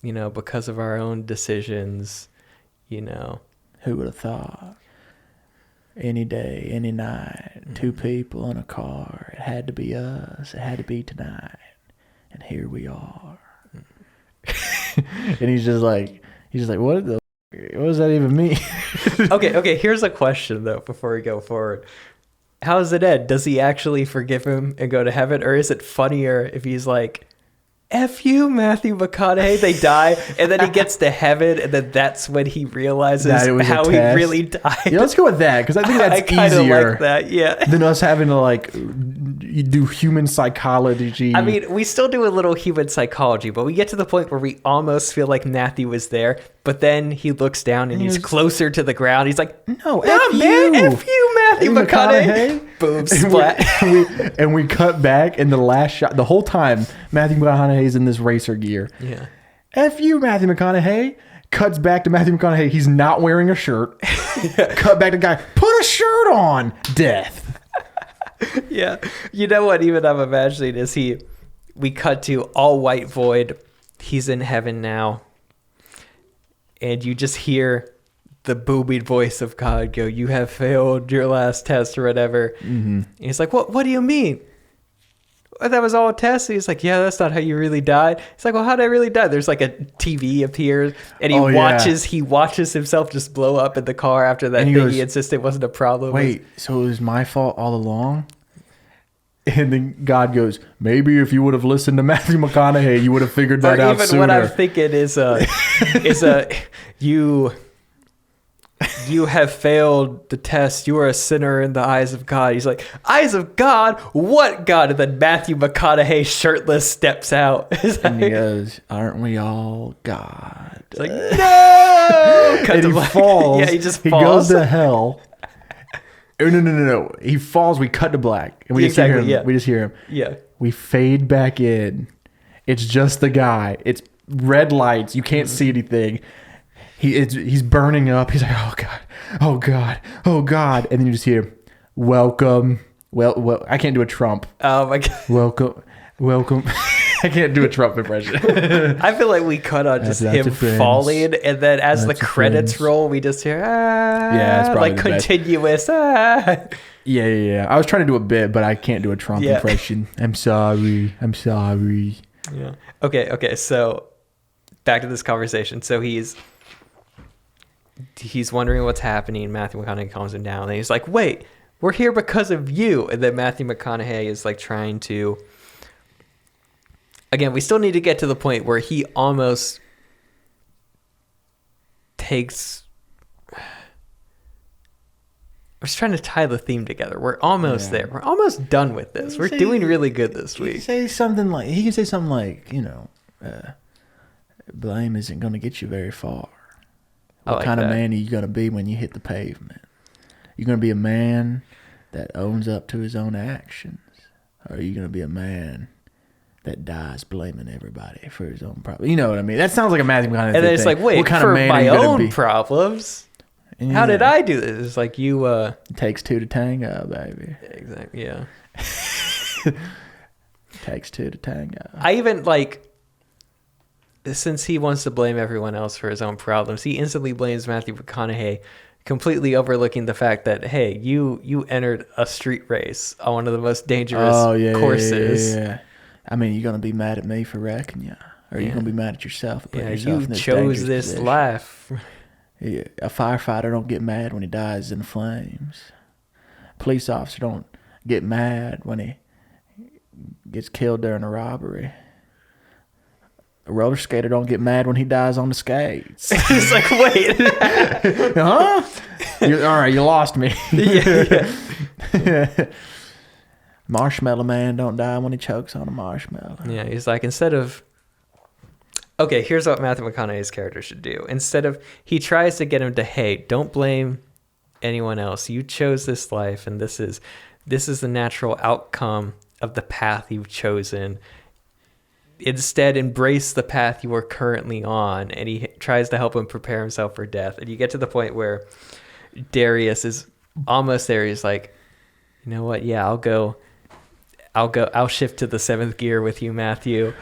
Speaker 3: because of our own decisions,
Speaker 2: Who would have thought? Any day, any night, two people in a car. It had to be us. It had to be tonight. And here we are. And he's just like, what does that even mean?
Speaker 3: Okay. Here's a question though, before we go forward. How does it end? Does he actually forgive him and go to heaven? Or is it funnier if he's like, F you, Matthew McConaughey, they die, and then he gets to heaven, and then that's when he realizes how he really died.
Speaker 2: Yeah, let's go with that, because I think that's
Speaker 3: I kinda
Speaker 2: easier
Speaker 3: like that, yeah.
Speaker 2: than us having to you do human psychology.
Speaker 3: I mean, we still do a little human psychology, but we get to the point where we almost feel like Matthew was there, but then he looks down and he's closer to the ground. He's like,
Speaker 2: no,
Speaker 3: F you, Matthew McConaughey. Boom, splat.
Speaker 2: And we cut back, and the last shot, the whole time, Matthew McConaughey's in this racer gear.
Speaker 3: Yeah.
Speaker 2: F you, Matthew McConaughey. Cuts back to Matthew McConaughey. He's not wearing a shirt. Cut back to the guy. Put a shirt on. Death.
Speaker 3: Yeah. You know what even I'm imagining is we cut to all white void. He's in heaven now. And you just hear the booming voice of God go, you have failed your last test or whatever. And he's like, what do you mean? That was all a test? And he's like, yeah, that's not how you really died. He's like, well, how did I really die? There's like a TV appears, and he watches himself just blow up in the car after that thing he insisted wasn't a problem.
Speaker 2: Wait, so it was my fault all along? And then God goes, maybe if you would have listened to Matthew McConaughey, you would have figured that out sooner.
Speaker 3: What I'm thinking is you have failed the test. You are a sinner in the eyes of God. He's like, eyes of God? What God? And then Matthew McConaughey, shirtless, steps out.
Speaker 2: And he goes, aren't we all God?
Speaker 3: It's like, no!
Speaker 2: And he falls.
Speaker 3: Yeah, he just falls.
Speaker 2: He goes to hell. Oh, no. He falls. We cut to black. And we just hear him.
Speaker 3: Yeah.
Speaker 2: We just hear him.
Speaker 3: Yeah.
Speaker 2: We fade back in. It's just the guy. It's red lights. You can't see anything. He's burning up. He's like, oh God, oh God, oh God. And then you just hear, welcome. Well, I can't do a Trump.
Speaker 3: Oh my God.
Speaker 2: Welcome. I can't do a Trump impression.
Speaker 3: I feel like we cut on just him falling, and then as the credits roll, we just hear,
Speaker 2: yeah, it's probably
Speaker 3: like continuous.
Speaker 2: Yeah. I was trying to do a bit, but I can't do a Trump impression. I'm sorry.
Speaker 3: Yeah. Okay. So back to this conversation. So he's wondering what's happening. Matthew McConaughey calms him down, and he's like, wait, we're here because of you. And then Matthew McConaughey is like trying to, again, we still need to get to the point where he almost takes, I was trying to tie the theme together. We're almost there. We're almost done with this. We're doing really good this week.
Speaker 2: He can say something like, blame isn't going to get you very far. What kind of man are you going to be when you hit the pavement? You're going to be a man that owns up to his own actions? Or are you going to be a man that dies blaming everybody for his own problems? You know what I mean? That sounds like a Matthew McConaughey thing.
Speaker 3: And then it's like, wait, what kind of man my own problems? How did I do this? It's like you...
Speaker 2: It takes two to tango, baby.
Speaker 3: Exactly, yeah.
Speaker 2: It takes two to tango.
Speaker 3: I even, since he wants to blame everyone else for his own problems, he instantly blames Matthew McConaughey, completely overlooking the fact that, hey, you entered a street race on one of the most dangerous courses.
Speaker 2: Yeah. I mean, you're going to be mad at me for wrecking you. Or you're going to be mad at yourself.
Speaker 3: Yeah, you chose this life.
Speaker 2: A firefighter don't get mad when he dies in the flames. Police officer don't get mad when he gets killed during a robbery. A roller skater don't get mad when he dies on the skates.
Speaker 3: He's like, wait.
Speaker 2: Huh? All right, you lost me.
Speaker 3: Yeah.
Speaker 2: Marshmallow Man don't die when he chokes on a marshmallow.
Speaker 3: Yeah, he's like, instead of... Okay, here's what Matthew McConaughey's character should do. Instead of... He tries to get him to, hey, don't blame anyone else. You chose this life, and this is the natural outcome of the path you've chosen. Instead, embrace the path you are currently on. And he tries to help him prepare himself for death. And you get to the point where Darius is almost there. He's like, you know what? Yeah, I'll shift to the 7th gear with you, Matthew.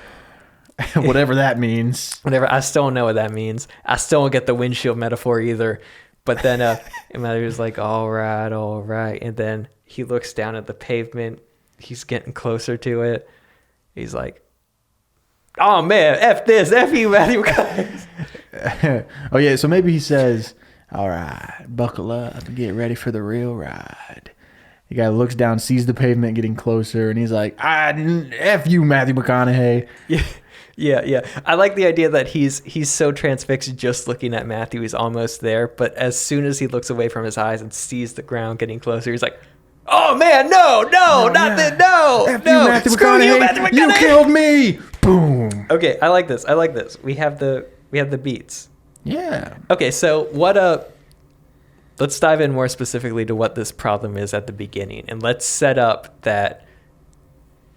Speaker 2: Whatever that means.
Speaker 3: Whatever. I still don't know what that means. I still don't get the windshield metaphor either. But then Matthew's like, all right. And then he looks down at the pavement. He's getting closer to it. He's like, oh, man, F this. F you, Matthew.
Speaker 2: Oh, yeah. So maybe he says, all right, buckle up and get ready for the real ride. The guy looks down, sees the pavement getting closer, and he's like, F you, Matthew McConaughey.
Speaker 3: Yeah. I like the idea that he's so transfixed just looking at Matthew. He's almost there. But as soon as he looks away from his eyes and sees the ground getting closer, he's like, oh, man, no, not that, no.
Speaker 2: F you, Matthew McConaughey.
Speaker 3: Matthew McConaughey.
Speaker 2: You killed me. Boom.
Speaker 3: Okay, I like this. We have the beats.
Speaker 2: Yeah.
Speaker 3: Okay, so let's dive in more specifically to what this problem is at the beginning, and let's set up that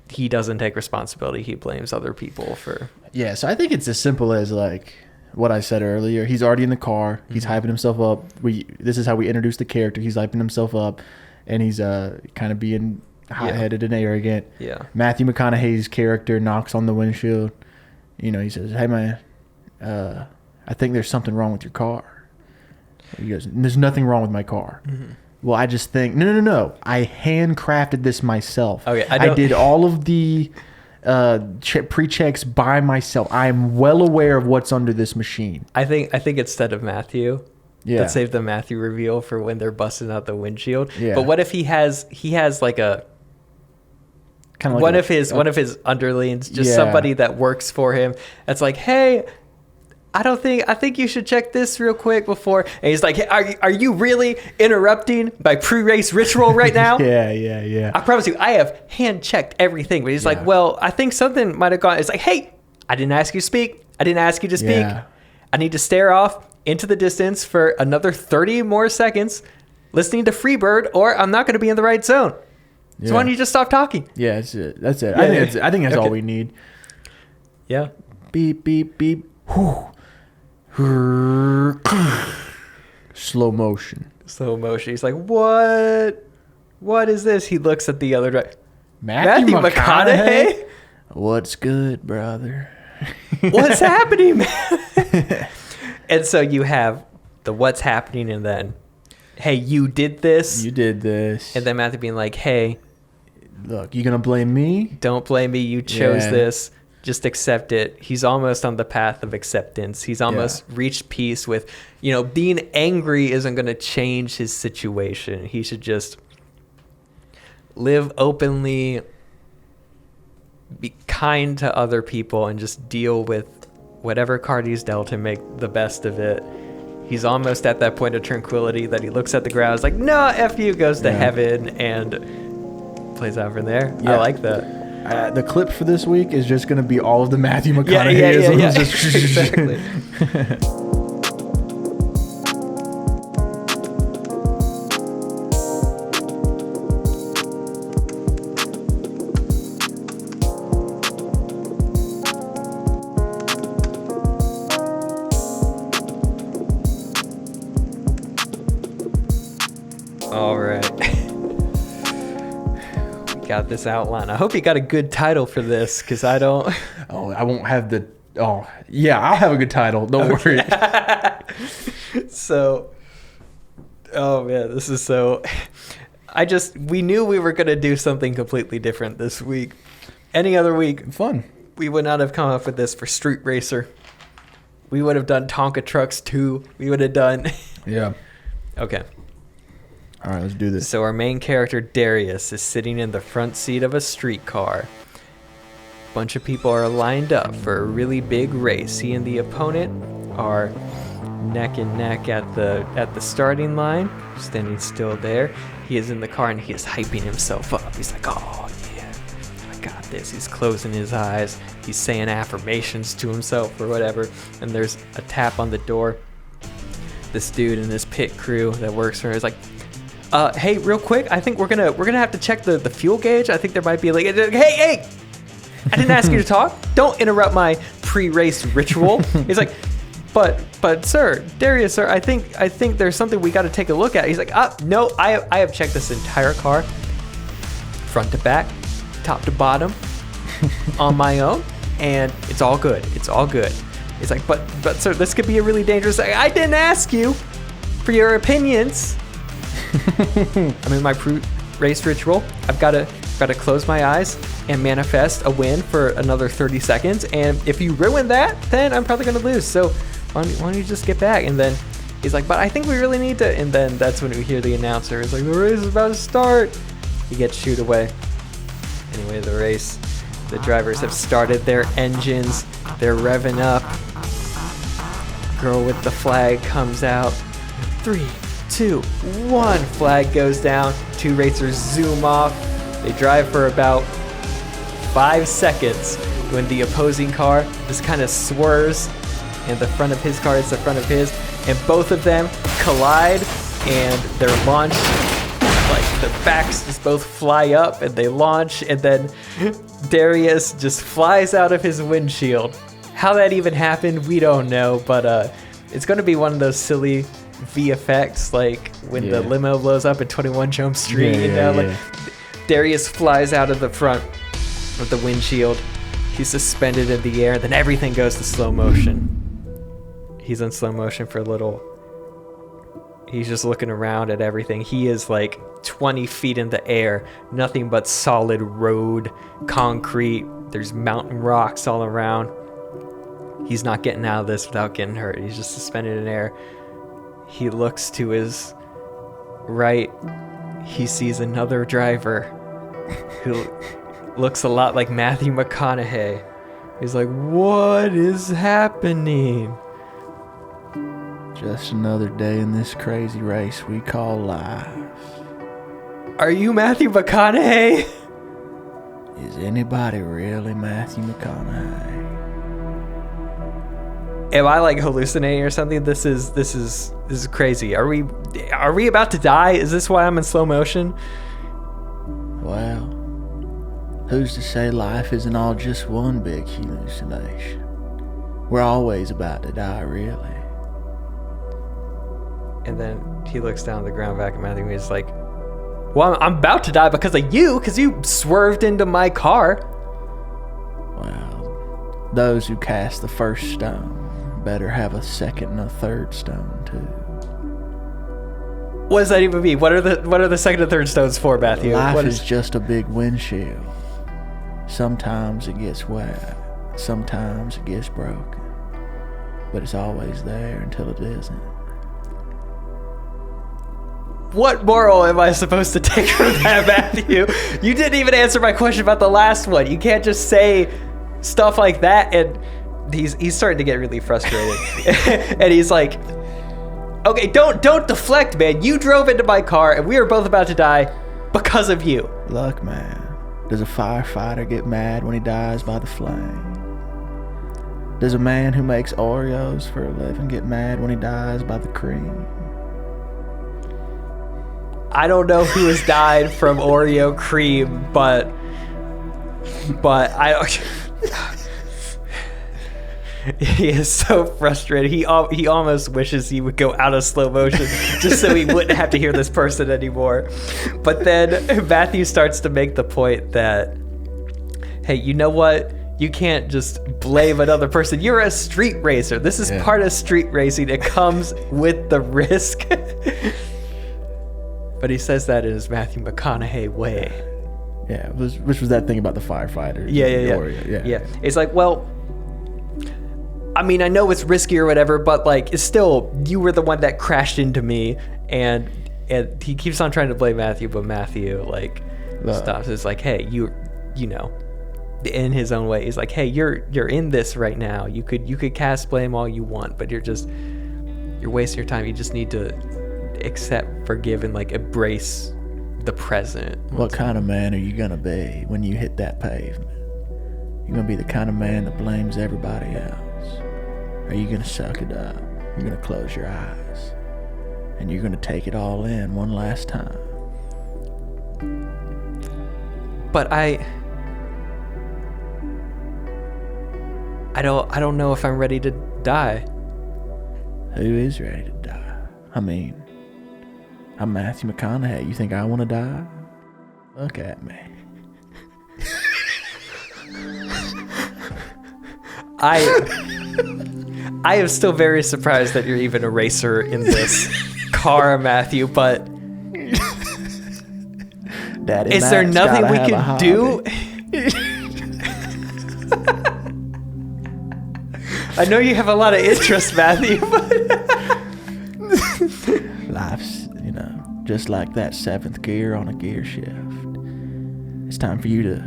Speaker 3: he doesn't take responsibility. He blames other people for...
Speaker 2: Yeah, so I think it's as simple as like what I said earlier. He's already in the car. He's hyping himself up. This is how we introduce the character. He's hyping himself up, and he's kind of being hot-headed and arrogant.
Speaker 3: Yeah.
Speaker 2: Matthew McConaughey's character knocks on the windshield. You know, he says, hey, man, I think there's something wrong with your car. He goes, there's nothing wrong with my car. Mm-hmm. Well, I just think, no. I handcrafted this myself.
Speaker 3: Okay,
Speaker 2: I did all of the pre-checks by myself. I am well aware of what's under this machine.
Speaker 3: I think instead of Matthew, let's save the Matthew reveal for when they're busting out the windshield. Yeah. But what if he has like a... Kind of like one of his underlings, just somebody that works for him. That's like, hey, I think you should check this real quick before. And he's like, hey, are you really interrupting my pre-race ritual right now?
Speaker 2: Yeah.
Speaker 3: I promise you, I have hand checked everything. But he's like, well, I think something might have gone. It's like, hey, I didn't ask you to speak. I didn't ask you to speak. Yeah. I need to stare off into the distance for another 30 more seconds, listening to Freebird, or I'm not going to be in the right zone. Yeah. So why don't you just stop talking?
Speaker 2: Yeah, that's it. Yeah, I think that's all we need.
Speaker 3: Yeah.
Speaker 2: Beep, beep, beep. Whew. Slow motion.
Speaker 3: He's like, what is this? He looks at the other guy.
Speaker 2: Matthew McConaughey? What's good, brother?
Speaker 3: What's happening, man? And so you have the what's happening, and then, hey, you did this. And then Matthew being like, hey,
Speaker 2: look, you gonna blame me?
Speaker 3: Don't blame me. You chose this. Just accept it. He's almost on the path of acceptance. He's almost reached peace with, being angry isn't going to change his situation. He should just live openly, be kind to other people, and just deal with whatever card he's dealt and make the best of it. He's almost at that point of tranquility that he looks at the ground. He's like, no, F you, goes to heaven, and plays out from there. Yeah. I like that.
Speaker 2: The clip for this week is just going to be all of the Matthew McConaughey.
Speaker 3: Yeah. Exactly. All right. Got this outline. I hope you got a good title for this, because I don't.
Speaker 2: Oh, I won't have the. Oh, yeah, I'll have a good title. Don't worry.
Speaker 3: So, oh man, this is so. We knew we were gonna do something completely different this week. Any other week,
Speaker 2: fun.
Speaker 3: We would not have come up with this for Street Racer. We would have done Tonka Trucks 2. We would have done...
Speaker 2: Yeah.
Speaker 3: Okay.
Speaker 2: All right, let's do this.
Speaker 3: So our main character, Darius, is sitting in the front seat of a streetcar. Bunch of people are lined up for a really big race. He and the opponent are neck and neck at the starting line, standing still there. He is in the car and he is hyping himself up. He's like, oh yeah, I got this. He's closing his eyes. He's saying affirmations to himself or whatever. And there's a tap on the door. This dude in this pit crew that works for him is like, hey, real quick, I think we're gonna have to check the fuel gauge. I think there might be like, hey, I didn't ask you to talk. Don't interrupt my pre-race ritual. He's like, but sir, Darius, sir, I think there's something we got to take a look at. He's like, no, I have checked this entire car, front to back, top to bottom, on my own, and it's all good. It's all good. He's like, but sir, this could be a really dangerous. I didn't ask you for your opinions. I'm in my race ritual. I've got to close my eyes and manifest a win for another 30 seconds. And if you ruin that, then I'm probably going to lose. So why don't you just get back? And then he's like, but I think we really need to. And then that's when we hear the announcer. He's like, the race is about to start. He gets shooed away. Anyway, the drivers have started their engines. They're revving up. Girl with the flag comes out. 3, 2, 1. Flag goes down. 2 racers zoom off. They drive for about 5 seconds when the opposing car just kind of swerves, and the front of his car is the front of his, and both of them collide, and they're launched. Like their backs just both fly up, and they launch, and then Darius just flies out of his windshield. How that even happened, we don't know, but it's going to be one of those silly VFX, like when the limo blows up at 21 Jump Street, like Darius flies out of the front of the windshield. He's suspended in the air, then everything goes to slow motion. He's in slow motion for a little. He's just looking around at everything. He is like 20 feet in the air, nothing but solid road, concrete. There's mountain rocks all around. He's not getting out of this without getting hurt. He's just suspended in air. He looks to his right. He sees another driver who looks a lot like Matthew McConaughey. He's like, what is happening?
Speaker 2: Just another day in this crazy race we call life.
Speaker 3: Are you Matthew McConaughey?
Speaker 2: Is anybody really Matthew McConaughey?
Speaker 3: Am I like hallucinating or something? This is crazy. Are we about to die? Is this why I'm in slow motion?
Speaker 2: Well, who's to say life isn't all just one big hallucination? We're always about to die, really.
Speaker 3: And then he looks down at the ground back at Matthew and he's like, well, I'm about to die because of you, because you swerved into my car.
Speaker 2: Well, those who cast the first stone better have a second and a third stone too.
Speaker 3: What does that even mean? What are the second and third stones for, Matthew?
Speaker 2: Life is just a big windshield. Sometimes it gets wet, sometimes it gets broken, but it's always there until it isn't.
Speaker 3: What moral am I supposed to take from that, Matthew? You didn't even answer my question about the last one. You can't just say stuff like that. And he's starting to get really frustrated. And he's like, okay, don't deflect, man. You drove into my car and we were both about to die because of you.
Speaker 2: Look, man, does a firefighter get mad when he dies by the flame? Does a man who makes Oreos for a living get mad when he dies by the cream?
Speaker 3: I don't know who has died from Oreo cream, but I don't. He is so frustrated. He almost wishes he would go out of slow motion just so he wouldn't have to hear this person anymore. But then Matthew starts to make the point that, hey, you know what? You can't just blame another person. You're a street racer. This is part of street racing. It comes with the risk. But he says that in his Matthew McConaughey way.
Speaker 2: Yeah, which was that thing about the firefighters.
Speaker 3: Yeah. It's like, well, I mean, I know it's risky or whatever, but like, it's still, you were the one that crashed into me. And he keeps on trying to blame Matthew, but Matthew like stops. It's like, hey, you know, in his own way, he's like, hey, you're in this right now. You could cast blame all you want, but you're wasting your time. You just need to accept, forgive, and like embrace the present.
Speaker 2: What kind of man are you gonna be when you hit that pavement? You gonna be the kind of man that blames everybody else? Or are you gonna suck it up? You're gonna close your eyes and you're gonna take it all in one last time.
Speaker 3: But I don't know if I'm ready to die.
Speaker 2: Who is ready to die? I mean, I'm Matthew McConaughey. You think I want to die? Look at me.
Speaker 3: I am still very surprised that you're even a racer in this car, Matthew, but
Speaker 2: Daddy
Speaker 3: is there
Speaker 2: Matt's
Speaker 3: nothing
Speaker 2: gotta
Speaker 3: we
Speaker 2: have a
Speaker 3: can
Speaker 2: hobby.
Speaker 3: do? I know you have a lot of interest, Matthew, but
Speaker 2: Life's, just like that seventh gear on a gear shift. It's time for you to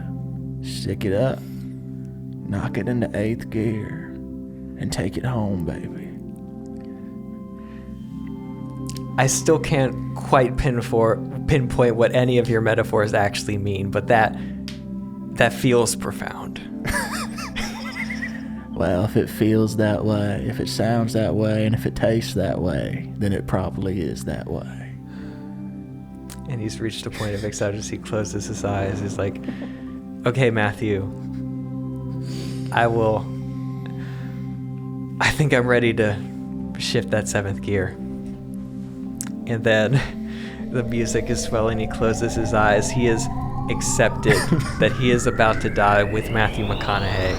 Speaker 2: stick it up, knock it into eighth gear, and take it home, baby.
Speaker 3: I still can't quite pinpoint what any of your metaphors actually mean, but that feels profound.
Speaker 2: Well, if it feels that way, if it sounds that way, and if it tastes that way, then it probably is that way.
Speaker 3: And he's reached a point of acceptance. He closes his eyes. He's like, okay, Matthew, I think I'm ready to shift that seventh gear. And then the music is swelling. He closes his eyes. He has accepted that he is about to die with Matthew McConaughey.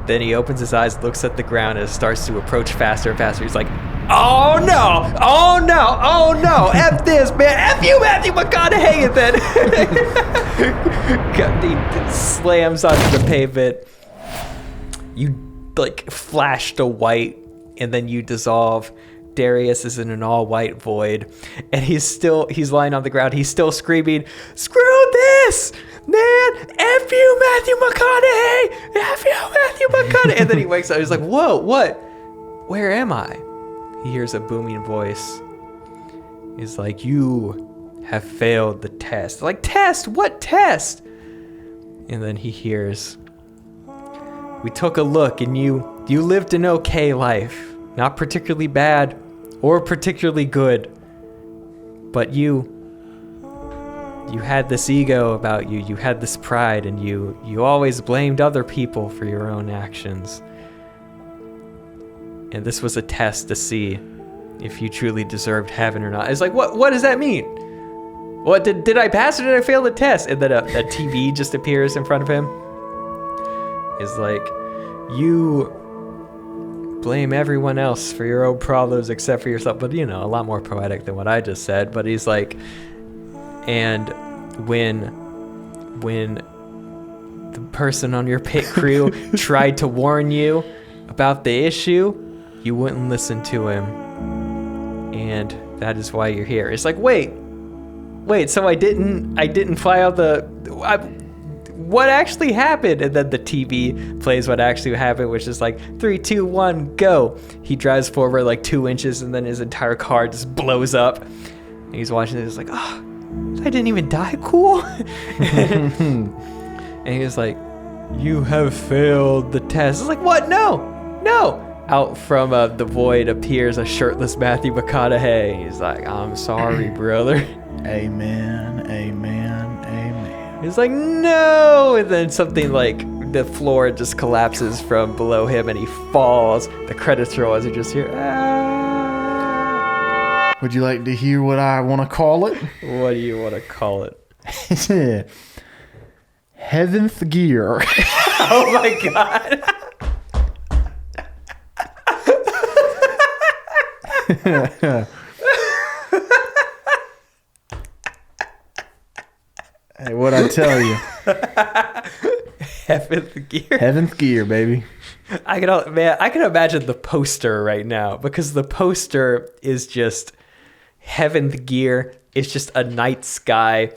Speaker 3: Then he opens his eyes, looks at the ground, and starts to approach faster and faster. He's like, oh no, oh no, oh no, F this, man, F you, Matthew McConaughey. And then he slams onto the pavement. You like flash to white, and then you dissolve. Darius is in an all-white void, and he's lying on the ground. He's still screaming, screw this, man, F you, Matthew McConaughey, F you, Matthew McConaughey. And then he wakes up. He's like, whoa, what? Where am I? He hears a booming voice. He's like, you have failed the test. Like, test? What test? And then he hears, we took a look, and you lived an okay life. Not particularly bad or particularly good, but you had this ego about you. You had this pride, and you always blamed other people for your own actions. And this was a test to see if you truly deserved heaven or not. It's like, what does that mean? What did I pass or did I fail the test? And then a TV just appears in front of him. It's like, you blame everyone else for your own problems except for yourself. But a lot more poetic than what I just said. But he's like, and when the person on your pit crew tried to warn you about the issue, you wouldn't listen to him, and that is why you're here. It's like, wait, so I didn't file what actually happened? And then the TV plays what actually happened, which is like 3, 2, 1, go. He drives forward like 2 inches, and then his entire car just blows up. And he's watching it. He's like, oh, I didn't even die. Cool. And he was like, you have failed the test. It's like, what? No. Out from the void appears a shirtless Matthew McConaughey. He's like, I'm sorry, brother.
Speaker 2: Amen.
Speaker 3: He's like, no! And then something like the floor just collapses from below him, and he falls. The credits roll as you just hear, ah.
Speaker 2: Would you like to hear what I want to call it?
Speaker 3: What do you want to call it?
Speaker 2: Heaventh gear.
Speaker 3: Oh my god.
Speaker 2: Hey, what'd I tell you?
Speaker 3: Heaventh gear.
Speaker 2: Heaventh gear, baby.
Speaker 3: I can imagine the poster right now, because the poster is just Heaven's Gear. It's just a night sky,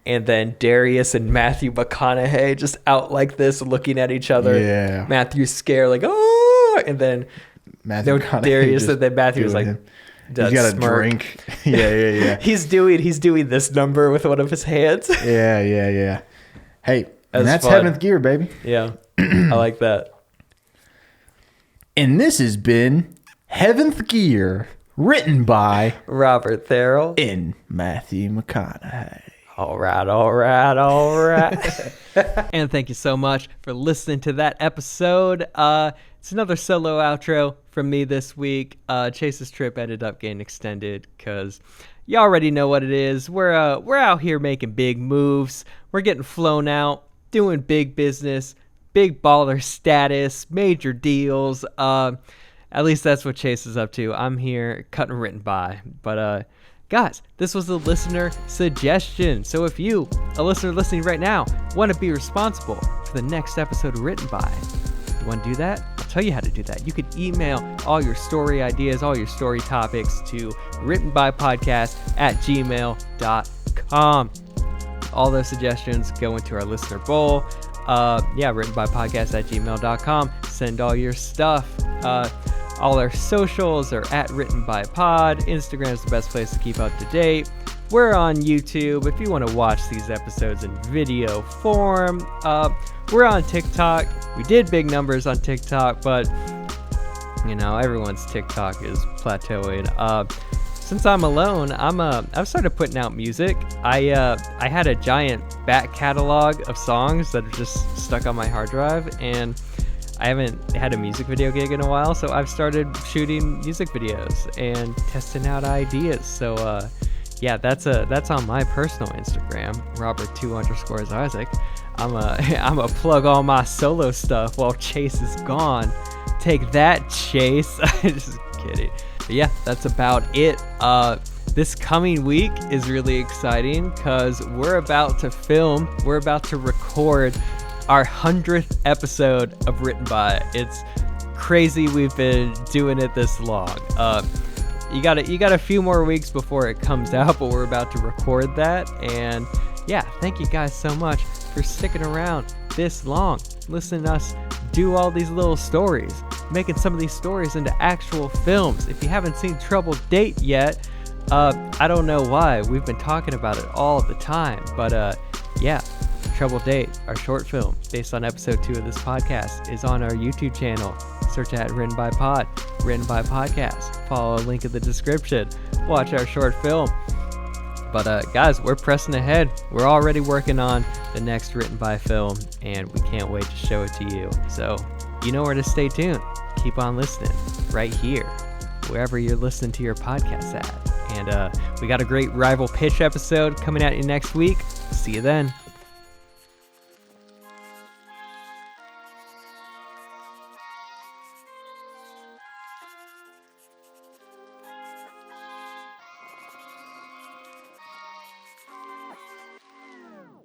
Speaker 3: and then Darius and Matthew McConaughey just out like this, looking at each other.
Speaker 2: Yeah.
Speaker 3: Matthew's scared, like, oh, and then Darius, and then Matthew was like,
Speaker 2: he's got a drink. Yeah.
Speaker 3: he's doing this number with one of his hands.
Speaker 2: Yeah. Hey, that's
Speaker 3: fun.
Speaker 2: Heaven's Gear, baby.
Speaker 3: Yeah, I like that.
Speaker 2: And this has been Heaven's Gear, written by
Speaker 3: Robert Therrell
Speaker 2: and Matthew McConaughey.
Speaker 3: All right.
Speaker 1: And thank you so much for listening to that episode. It's another solo outro from me this week. Chase's trip ended up getting extended because you already know what it is. We're out here making big moves. We're getting flown out, doing big business, big baller status, major deals. At least that's what Chase is up to. I'm here cutting written by. But guys, this was a listener suggestion. So if you, a listener listening right now, want to be responsible for the next episode of Written By, you want to do that? I'll tell you how to do that. You can email all your story ideas, all your story topics to writtenbypodcast@gmail.com. All those suggestions go into our listener bowl. Writtenbypodcast@gmail.com. Send all your stuff. All our socials are @writtenbypod. Instagram is the best place to keep up to date. We're on YouTube if you want to watch these episodes in video form. We're on TikTok. We did big numbers on TikTok, but everyone's TikTok is plateauing. Since I'm alone, I've started putting out music. I had a giant back catalog of songs that are just stuck on my hard drive, and I haven't had a music video gig in a while, so I've started shooting music videos and testing out ideas. So that's on my personal Instagram, Robert2_Isaac. I'm a plug all my solo stuff while Chase is gone. Take that, Chase. Just kidding. But yeah, that's about it. This coming week is really exciting because we're about to record our 100th episode of Written By. It's crazy we've been doing it this long. You got a few more weeks before it comes out, but we're about to record that. And yeah, thank you guys so much for sticking around this long, listening to us do all these little stories, making some of these stories into actual films. If you haven't seen Trouble Date yet, I don't know why. We've been talking about it all the time, but yeah, Trouble Date, our short film based on episode 2 of this podcast, is on our YouTube channel. Search at Written by Pod, Written by Podcast. Follow a link in the description. Watch our short film. But guys, we're pressing ahead. We're already working on the next Written By film, and we can't wait to show it to you. So you know where to stay tuned. Keep on listening right here, wherever you're listening to your podcast at. And we got a great rival pitch episode coming at you next week. See you then.